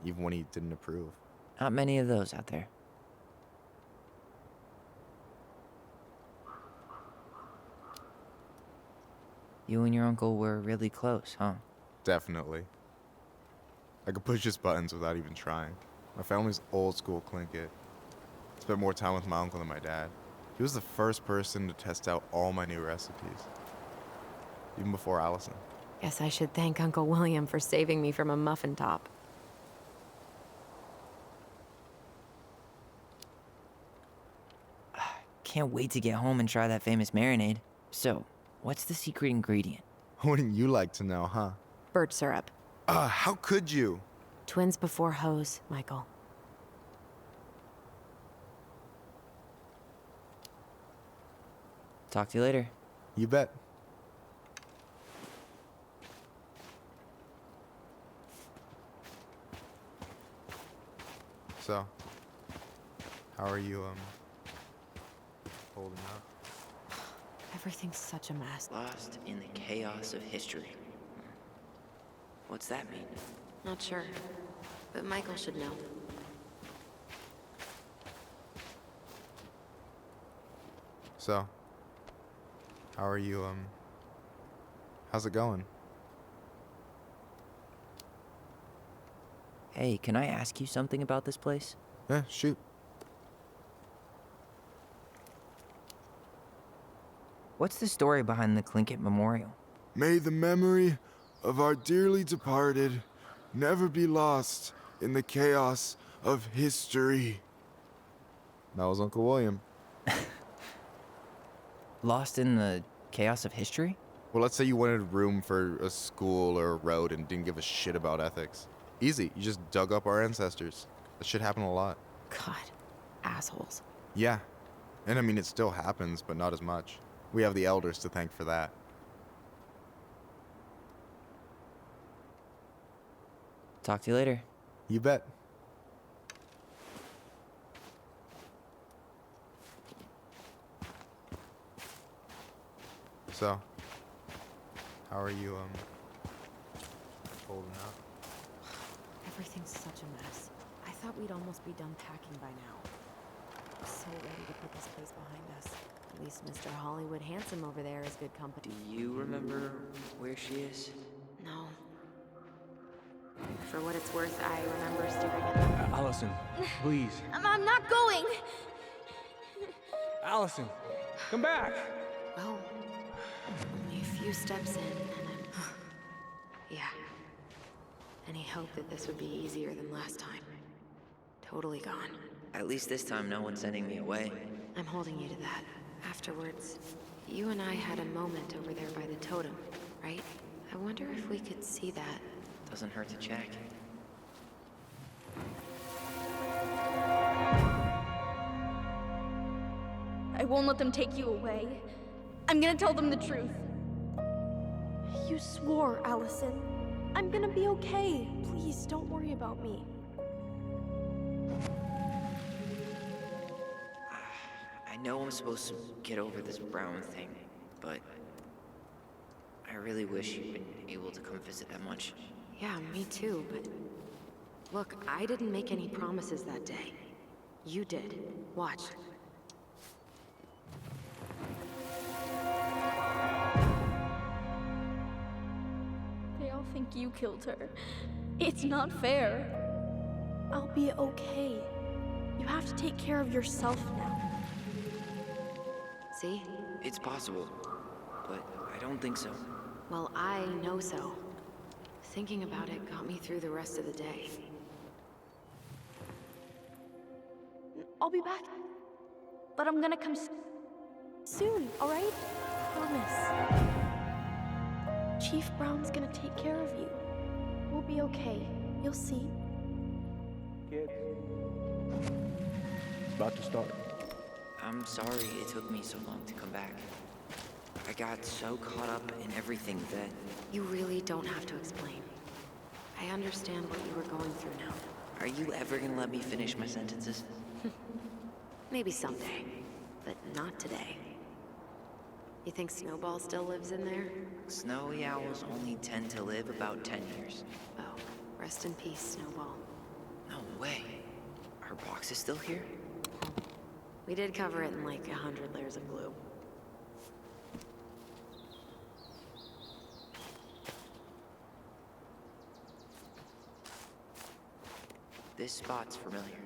even when he didn't approve. Not many of those out there. You and your uncle were really close, huh? Definitely. I could push his buttons without even trying. My family's old school Clinkit. Spent more time with my uncle than my dad. He was the first person to test out all my new recipes. Even before Allison. Guess I should thank Uncle William for saving me from a muffin top. Can't wait to get home and try that famous marinade. So, what's the secret ingredient? Wouldn't you like to know, huh? Birch syrup. How could you? Twins before hoes, Michael. Talk to you later. You bet. So, how are you, holding up? Everything's such a mess. Lost in the chaos of history. What's that mean? Not sure, but Michael should know. So, how are you, how's it going? Hey, can I ask you something about this place? Yeah, shoot. What's the story behind the Clinkit Memorial? May the memory of our dearly departed never be lost in the chaos of history. That was Uncle William. Lost in the chaos of history? Well, let's say you wanted room for a school or a road and didn't give a shit about ethics. Easy, you just dug up our ancestors. That shit happened a lot. God, assholes. Yeah, and I mean, it still happens, but not as much. We have the elders to thank for that. Talk to you later. You bet. So, how are you, holding up? Everything's such a mess. I thought we'd almost be done packing by now. I'm so ready to put this place behind us. At least Mr. Hollywood Handsome over there is good company. Do you remember where she is? No. For what it's worth, I remember staring at them. Allison, please. I'm not going! Allison, come back! Well, only a few steps in, and I'm... Yeah. Any hope that this would be easier than last time? totally gone. At least this time no one's sending me away. I'm holding you to that. Afterwards, you and I had a moment over there by the totem, right? I wonder if we could see that. Doesn't hurt to check. I won't let them take you away. I'm gonna tell them the truth. You swore, Allison. I'm gonna be okay. Please, don't worry about me. I know I'm supposed to get over this Brown thing, but I really wish you'd been able to come visit that much. Yeah, me too, but... Look, I didn't make any promises that day. You did. Watch. They all think you killed her. It's not fair. I'll be okay. You have to take care of yourself now. See? It's possible, but I don't think so. Well, I know so. Thinking about it got me through the rest of the day. I'll be back. But I'm gonna come soon, alright? Promise. Chief Brown's gonna take care of you. We'll be okay. You'll see. Kids. It's about to start. I'm sorry it took me so long to come back. I got so caught up in everything that... You really don't have to explain. I understand what you were going through now. Are you ever gonna let me finish my sentences? Maybe someday, but not today. You think Snowball still lives in there? Snowy owls only tend to live about 10 years. Oh, rest in peace, Snowball. No way. Our box is still here? We did cover it in like 100 layers of glue. This spot's familiar.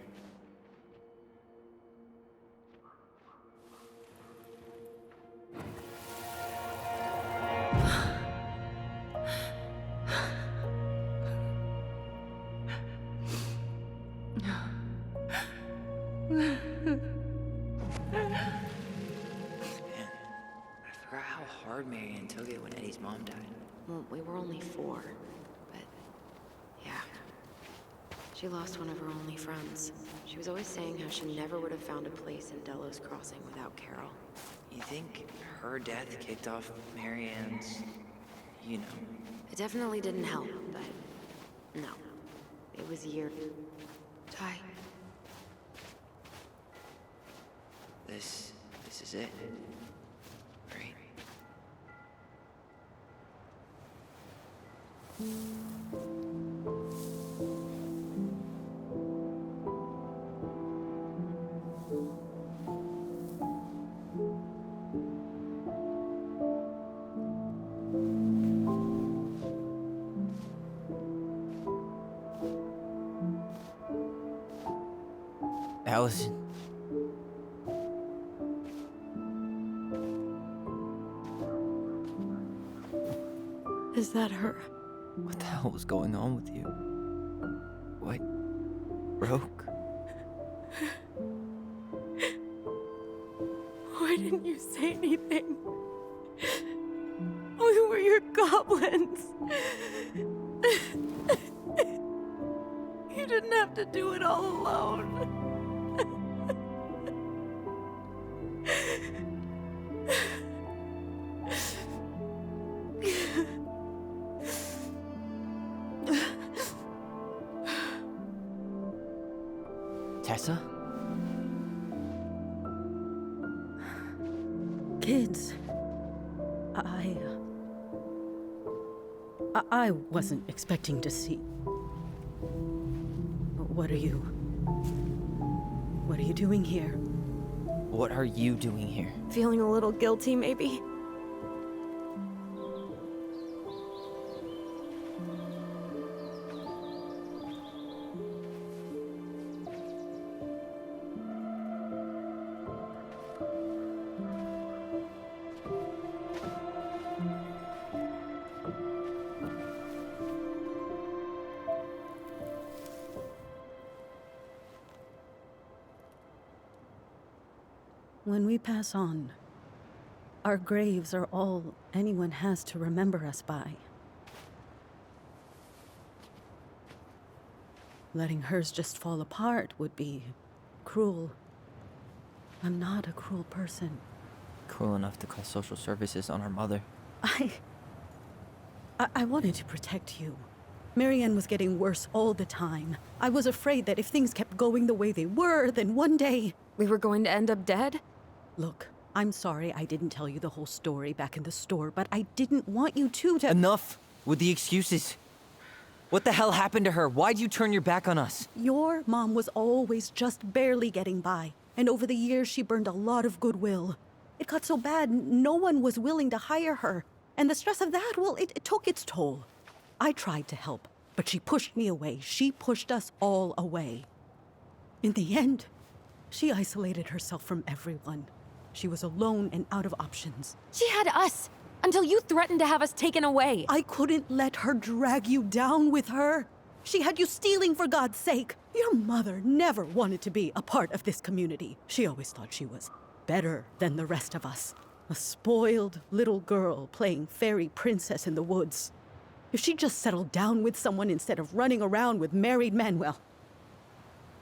Marianne took it when Eddie's mom died. Well, we were only 4, but yeah. She lost one of her only friends. She was always saying how she never would have found a place in Delos Crossing without Carol. You think her death kicked off Marianne's, you know? It definitely didn't help, but no. It was years. Ty. This is it. Right? Allison. Is that her? What the hell was going on with you? What broke? Why didn't you say anything? We were your goblins. You didn't have to do it all alone. Tessa? Kids, I wasn't expecting to see. What are you doing here? What are you doing here? Feeling a little guilty, maybe? When we pass on, our graves are all anyone has to remember us by. Letting hers just fall apart would be cruel. I'm not a cruel person. Cruel enough to call social services on our mother. I wanted to protect you. Marianne was getting worse all the time. I was afraid that if things kept going the way they were, then one day... We were going to end up dead? Look, I'm sorry I didn't tell you the whole story back in the store, but I didn't want you to... Enough with the excuses. What the hell happened to her? Why'd you turn your back on us? Your mom was always just barely getting by, and over the years she burned a lot of goodwill. It got so bad, no one was willing to hire her. And the stress of that, well, it took its toll. I tried to help, but she pushed me away. She pushed us all away. In the end, she isolated herself from everyone. She was alone and out of options. She had us, until you threatened to have us taken away. I couldn't let her drag you down with her. She had you stealing for God's sake. Your mother never wanted to be a part of this community. She always thought she was better than the rest of us. A spoiled little girl playing fairy princess in the woods. If she just settled down with someone instead of running around with married men, well,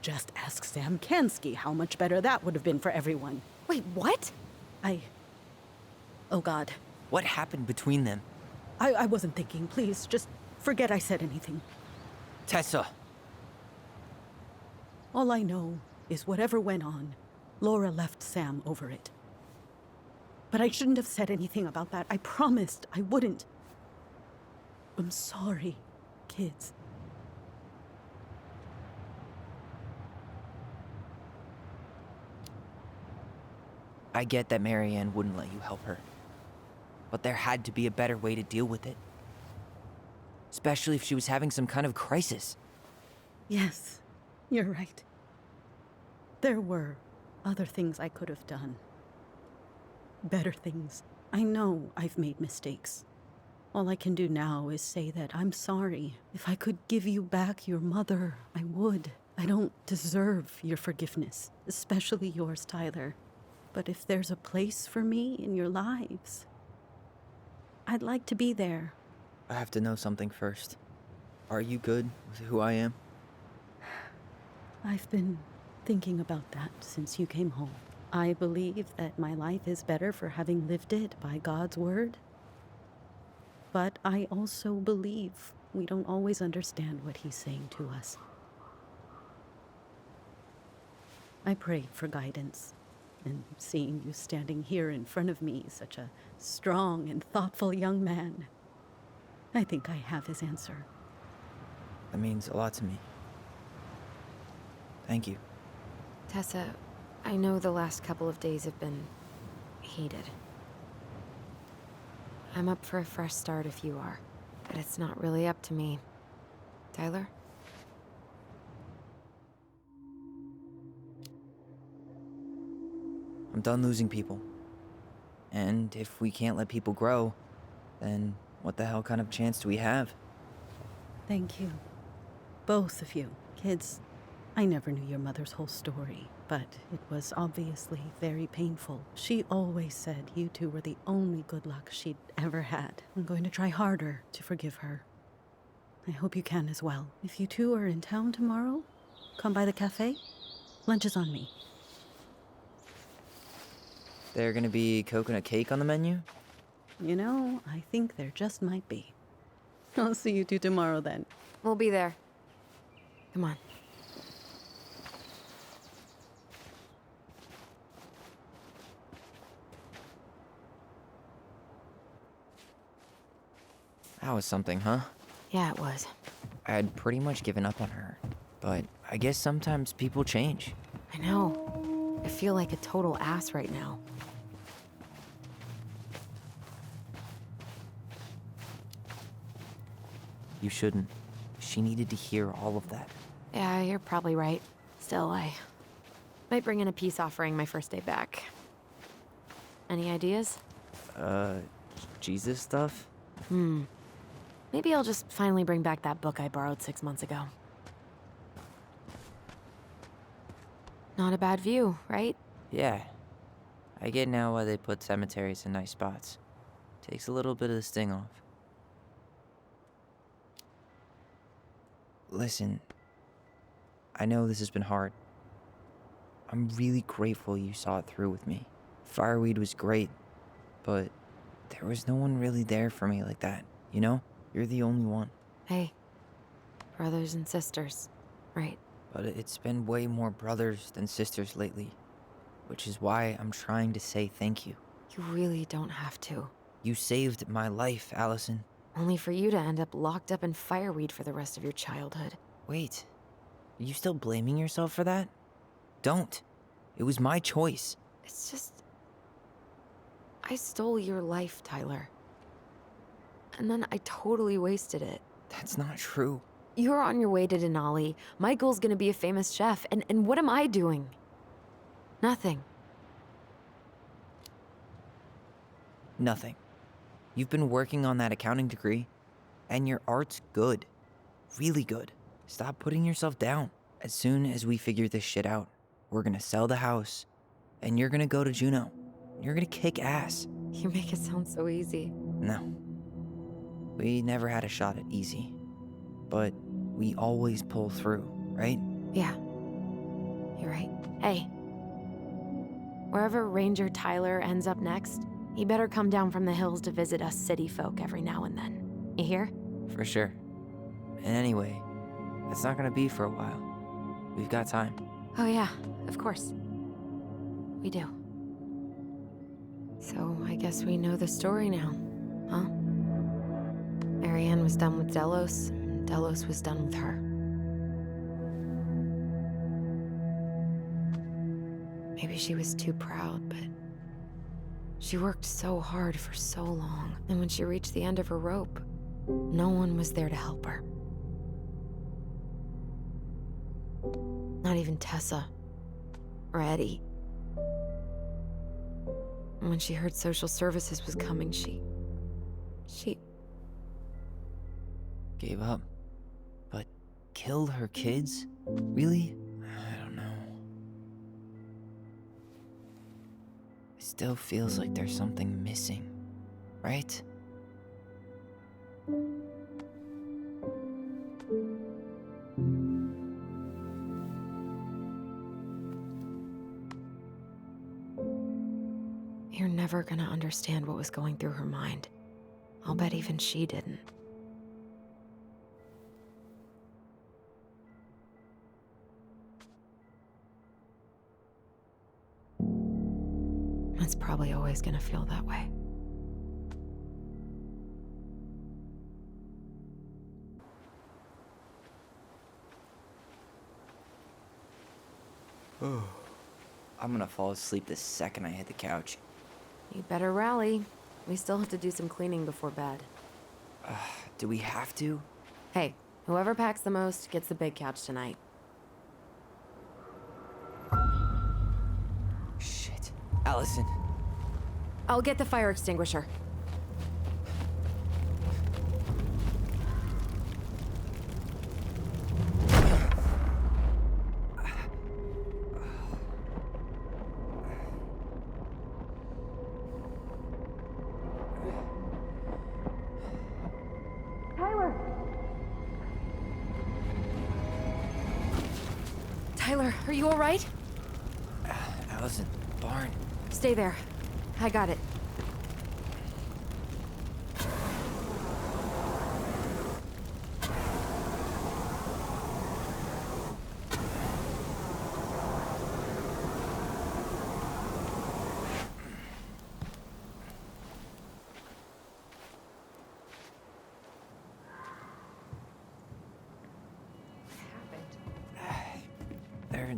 just ask Sam Kansky how much better that would have been for everyone. Wait, what? Oh God. What happened between them? I wasn't thinking. Please, just forget I said anything. Tessa! All I know is whatever went on, Laura left Sam over it. But I shouldn't have said anything about that. I promised I wouldn't. I'm sorry, kids. I get that Marianne wouldn't let you help her. But there had to be a better way to deal with it. Especially if she was having some kind of crisis. Yes, you're right. There were other things I could have done. Better things. I know I've made mistakes. All I can do now is say that I'm sorry. If I could give you back your mother, I would. I don't deserve your forgiveness, especially yours, Tyler. But if there's a place for me in your lives, I'd like to be there. I have to know something first. Are you good with who I am? I've been thinking about that since you came home. I believe that my life is better for having lived it by God's word. But I also believe we don't always understand what he's saying to us. I pray for guidance, and seeing you standing here in front of me, such a strong and thoughtful young man, I think I have his answer. That means a lot to me. Thank you. Tessa, I know the last couple of days have been heated. I'm up for a fresh start if you are, but it's not really up to me. Tyler? I'm done losing people. And if we can't let people grow, then what the hell kind of chance do we have? Thank you. Both of you. Kids, I never knew your mother's whole story, but it was obviously very painful. She always said you two were the only good luck she'd ever had. I'm going to try harder to forgive her. I hope you can as well. If you two are in town tomorrow, come by the cafe. Lunch is on me. There gonna be coconut cake on the menu? You know, I think there just might be. I'll see you two tomorrow then. We'll be there. Come on. That was something, huh? Yeah, it was. I had pretty much given up on her, but I guess sometimes people change. I know. I feel like a total ass right now. You shouldn't. She needed to hear all of that. Yeah, you're probably right. Still, I might bring in a peace offering my first day back. Any ideas? Jesus stuff? Maybe I'll just finally bring back that book I borrowed 6 months ago. Not a bad view, right? Yeah. I get now why they put cemeteries in nice spots. Takes a little bit of the sting off. Listen, I know this has been hard. I'm really grateful you saw it through with me. Fireweed was great, but there was no one really there for me like that, you know? You're the only one. Hey, brothers and sisters, right? But it's been way more brothers than sisters lately, which is why I'm trying to say thank you. You really don't have to. You saved my life, Allison. Only for you to end up locked up in fireweed for the rest of your childhood. Wait, are you still blaming yourself for that? Don't. It was my choice. It's just... I stole your life, Tyler. And then I totally wasted it. That's not true. You're on your way to Denali. Michael's gonna be a famous chef, and what am I doing? Nothing. Nothing. You've been working on that accounting degree, and your art's good. Really good. Stop putting yourself down. As soon as we figure this shit out, we're gonna sell the house, and you're gonna go to Juneau. You're gonna kick ass. You make it sound so easy. No. We never had a shot at easy. But we always pull through, right? Yeah. You're right. Hey. Wherever Ranger Tyler ends up next, he better come down from the hills to visit us city folk every now and then. You hear? For sure. And anyway, it's not gonna be for a while. We've got time. Oh yeah, of course. We do. So I guess we know the story now, huh? Marianne was done with Delos, and Delos was done with her. Maybe she was too proud, but she worked so hard for so long, and when she reached the end of her rope, no one was there to help her. Not even Tessa or Eddie. And when she heard social services was coming, she Gave up. But killed her kids? Really? I don't know. It still feels like there's something missing, right? You're never gonna understand what was going through her mind. I'll bet even she didn't. It's probably always gonna feel that way. I'm gonna fall asleep the second I hit the couch. You better rally. We still have to do some cleaning before bed. Do we have to? Hey, whoever packs the most gets the big couch tonight. Shit. Allison. I'll get the fire extinguisher. Tyler, are you all right? Allison, barn. Stay there. I got it.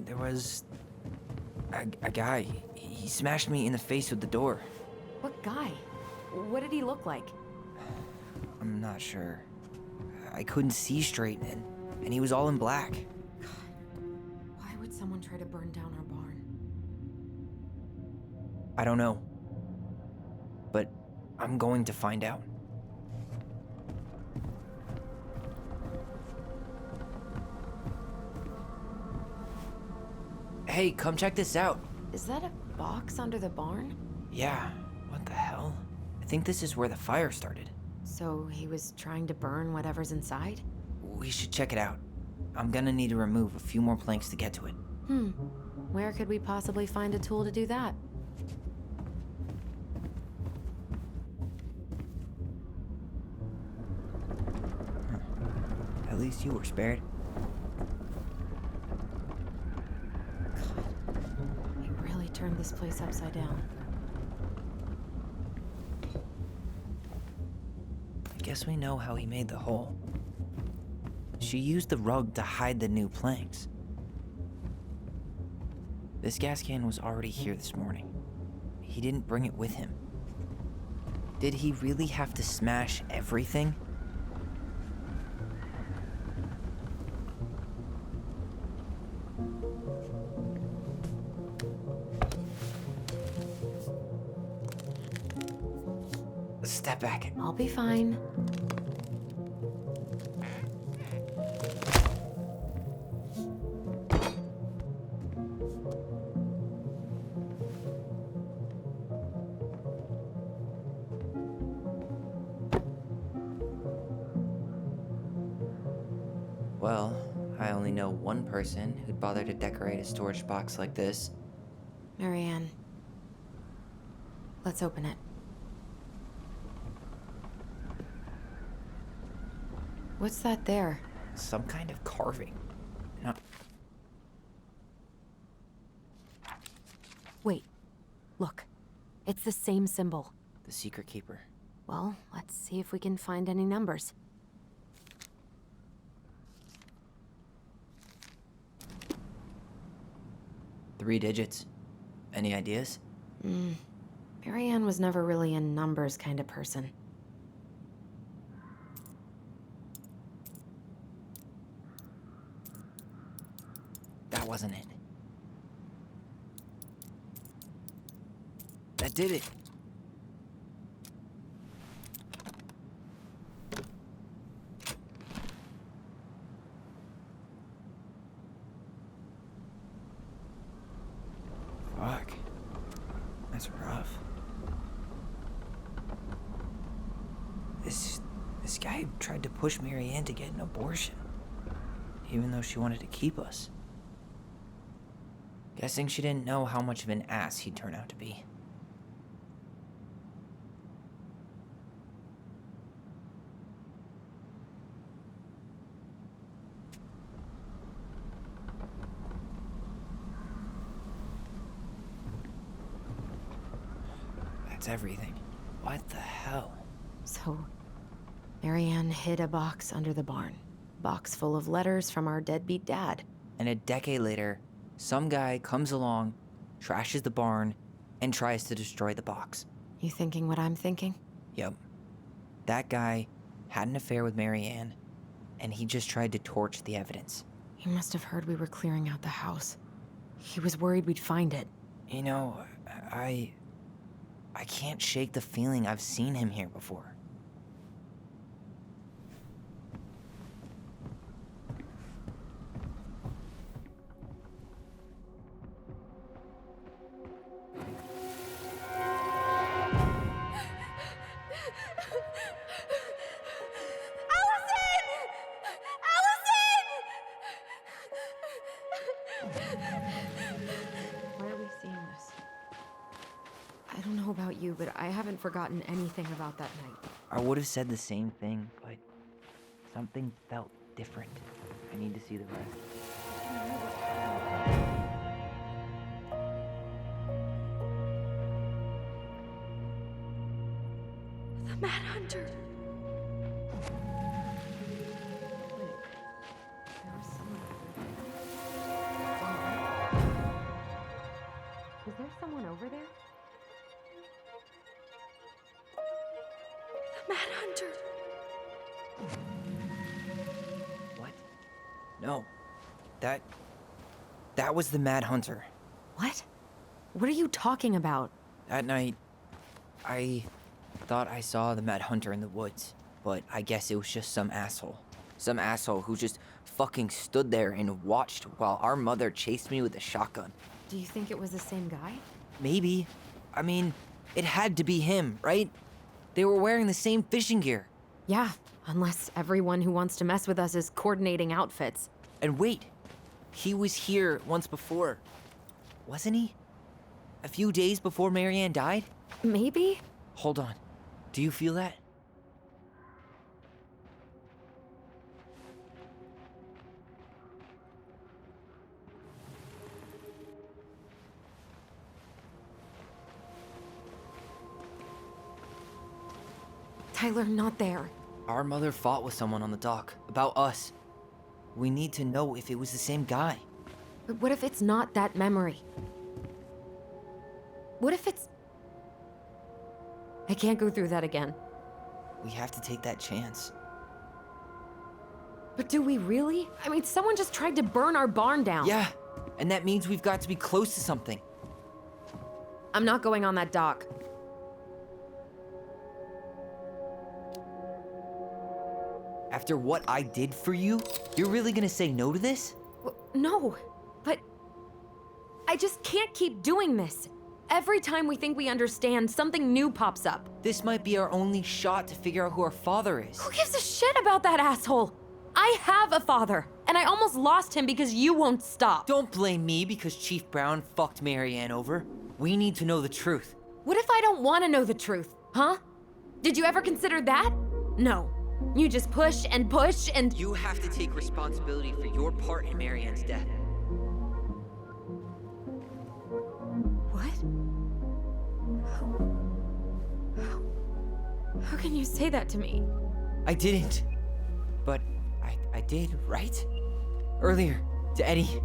There was a guy. He smashed me in the face with the door. What guy? What did he look like? I'm not sure. I couldn't see straight, and he was all in black. Why would someone try to burn down our barn? I don't know. But I'm going to find out. Hey, come check this out. Is that a box under the barn? Yeah, what the hell? I think this is where the fire started. So he was trying to burn whatever's inside? We should check it out. I'm gonna need to remove a few more planks to get to it. Where could we possibly find a tool to do that? At least you were spared. He really turned this place upside down. I guess we know how he made the hole. She used the rug to hide the new planks. This gas can was already here this morning. He didn't bring it with him. Did he really have to smash everything? Step back. I'll be fine. Well, I only know one person who'd bother to decorate a storage box like this. Marianne. Let's open it. What's that there? Some kind of carving. No. Wait. Look. It's the same symbol. The secret keeper. Well, let's see if we can find any numbers. Three digits. Any ideas? Marianne was never really a numbers kind of person. That wasn't it. That did it. Fuck. That's rough. This guy tried to push Marianne to get an abortion, even though she wanted to keep us. Guessing she didn't know how much of an ass he'd turn out to be. That's everything. What the hell? So, Marianne hid a box under the barn. Box full of letters from our deadbeat dad. And a decade later, some guy comes along, trashes the barn, and tries to destroy the box. You thinking what I'm thinking? Yep. That guy had an affair with Marianne, and he just tried to torch the evidence. He must have heard we were clearing out the house. He was worried we'd find it. You know, I can't shake the feeling I've seen him here before. Why are we seeing this? I don't know about you, but I haven't forgotten anything about that night. I would have said the same thing, but something felt different. I need to see the rest. The Mad Hunter. Is there someone over there? The Mad Hunter. What? No. That was the Mad Hunter. What? What are you talking about? That night, I thought I saw the Mad Hunter in the woods, but I guess it was just some asshole. Some asshole who just fucking stood there and watched while our mother chased me with a shotgun. Do you think it was the same guy? Maybe. I mean, it had to be him, right? They were wearing the same fishing gear. Yeah, unless everyone who wants to mess with us is coordinating outfits. And wait, he was here once before, wasn't he? A few days before Marianne died? Maybe? Hold on. Do you feel that? Tyler, not there. Our mother fought with someone on the dock about us. We need to know if it was the same guy. But what if it's not that memory? What if it's... I can't go through that again. We have to take that chance. But do we really? I mean, someone just tried to burn our barn down. Yeah, and that means we've got to be close to something. I'm not going on that dock. After what I did for you, you're really gonna say no to this? No, but I just can't keep doing this. Every time we think we understand, something new pops up. This might be our only shot to figure out who our father is. Who gives a shit about that asshole? I have a father, and I almost lost him because you won't stop. Don't blame me because Chief Brown fucked Marianne over. We need to know the truth. What if I don't want to know the truth, huh? Did you ever consider that? No. You just push and push and... You have to take responsibility for your part in Marianne's death. What? How can you say that to me? I didn't. But I did, right? Earlier, to Eddie.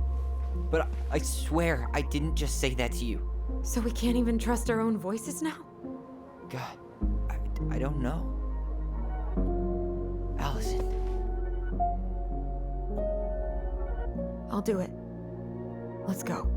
But I swear I didn't just say that to you. So we can't even trust our own voices now? God, I don't know. Allison. I'll do it. Let's go.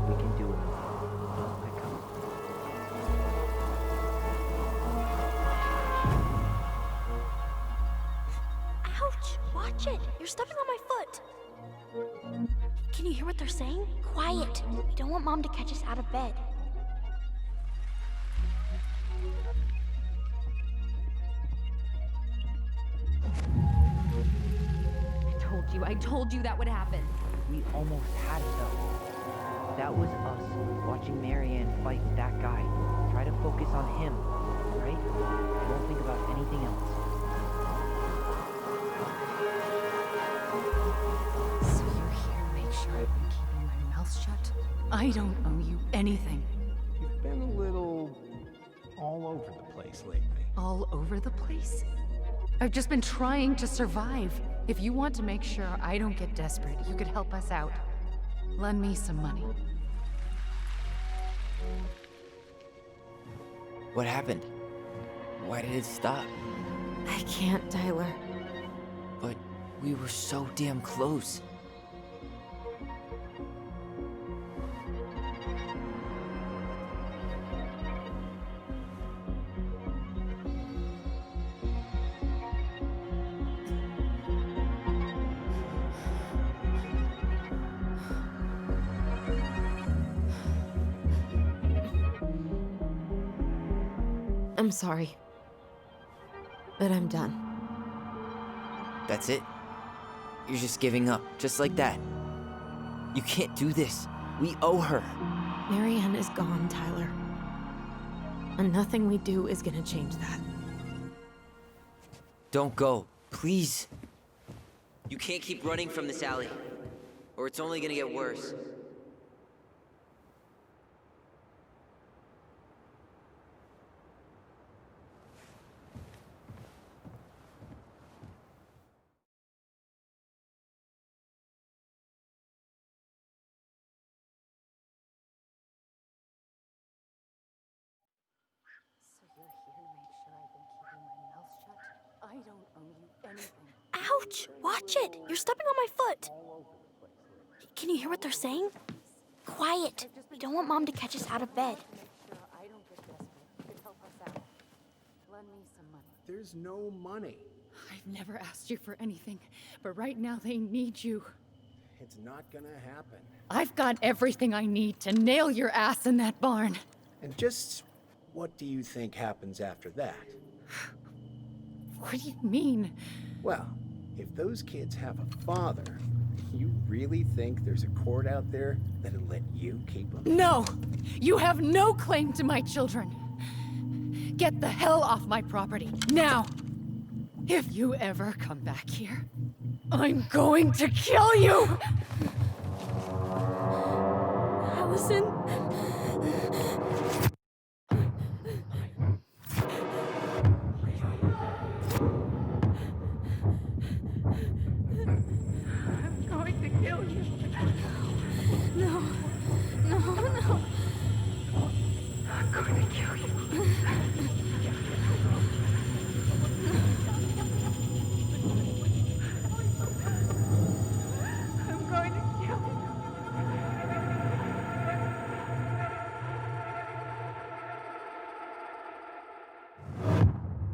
We can do it. Don't let go. Ouch! Watch it! You're stepping on my foot! Can you hear what they're saying? Quiet! We don't want Mom to catch us out of bed. I told you that would happen. We almost had it though. That was us watching Marianne fight with that guy. Try to focus on him, right? Don't think about anything else. So you're here to make sure I've been keeping my mouth shut? I don't owe you anything. You've been a little all over the place lately. All over the place? I've just been trying to survive. If you want to make sure I don't get desperate, you could help us out. Lend me some money. What happened? Why did it stop? I can't, Tyler. But we were so damn close. I'm sorry. But I'm done. That's it? You're just giving up, just like that. You can't do this. We owe her. Marianne is gone, Tyler. And nothing we do is gonna change that. Don't go, please. You can't keep running from this alley, or it's only gonna get worse. So you're here to make sure I've been keeping my mouth shut? I don't owe you anything. Ouch! Watch it! You're stepping on my foot! Can you hear what they're saying? Quiet. We don't want Mom to catch us out of bed. There's no money. I've never asked you for anything, but right now they need you. It's not gonna happen. I've got everything I need to nail your ass in that barn. And just what do you think happens after that? What do you mean? Well, if those kids have a father, you really think there's a court out there that'll let you keep them? No! You have no claim to my children. Get the hell off my property, now! If you ever come back here, I'm going to kill you! Allison?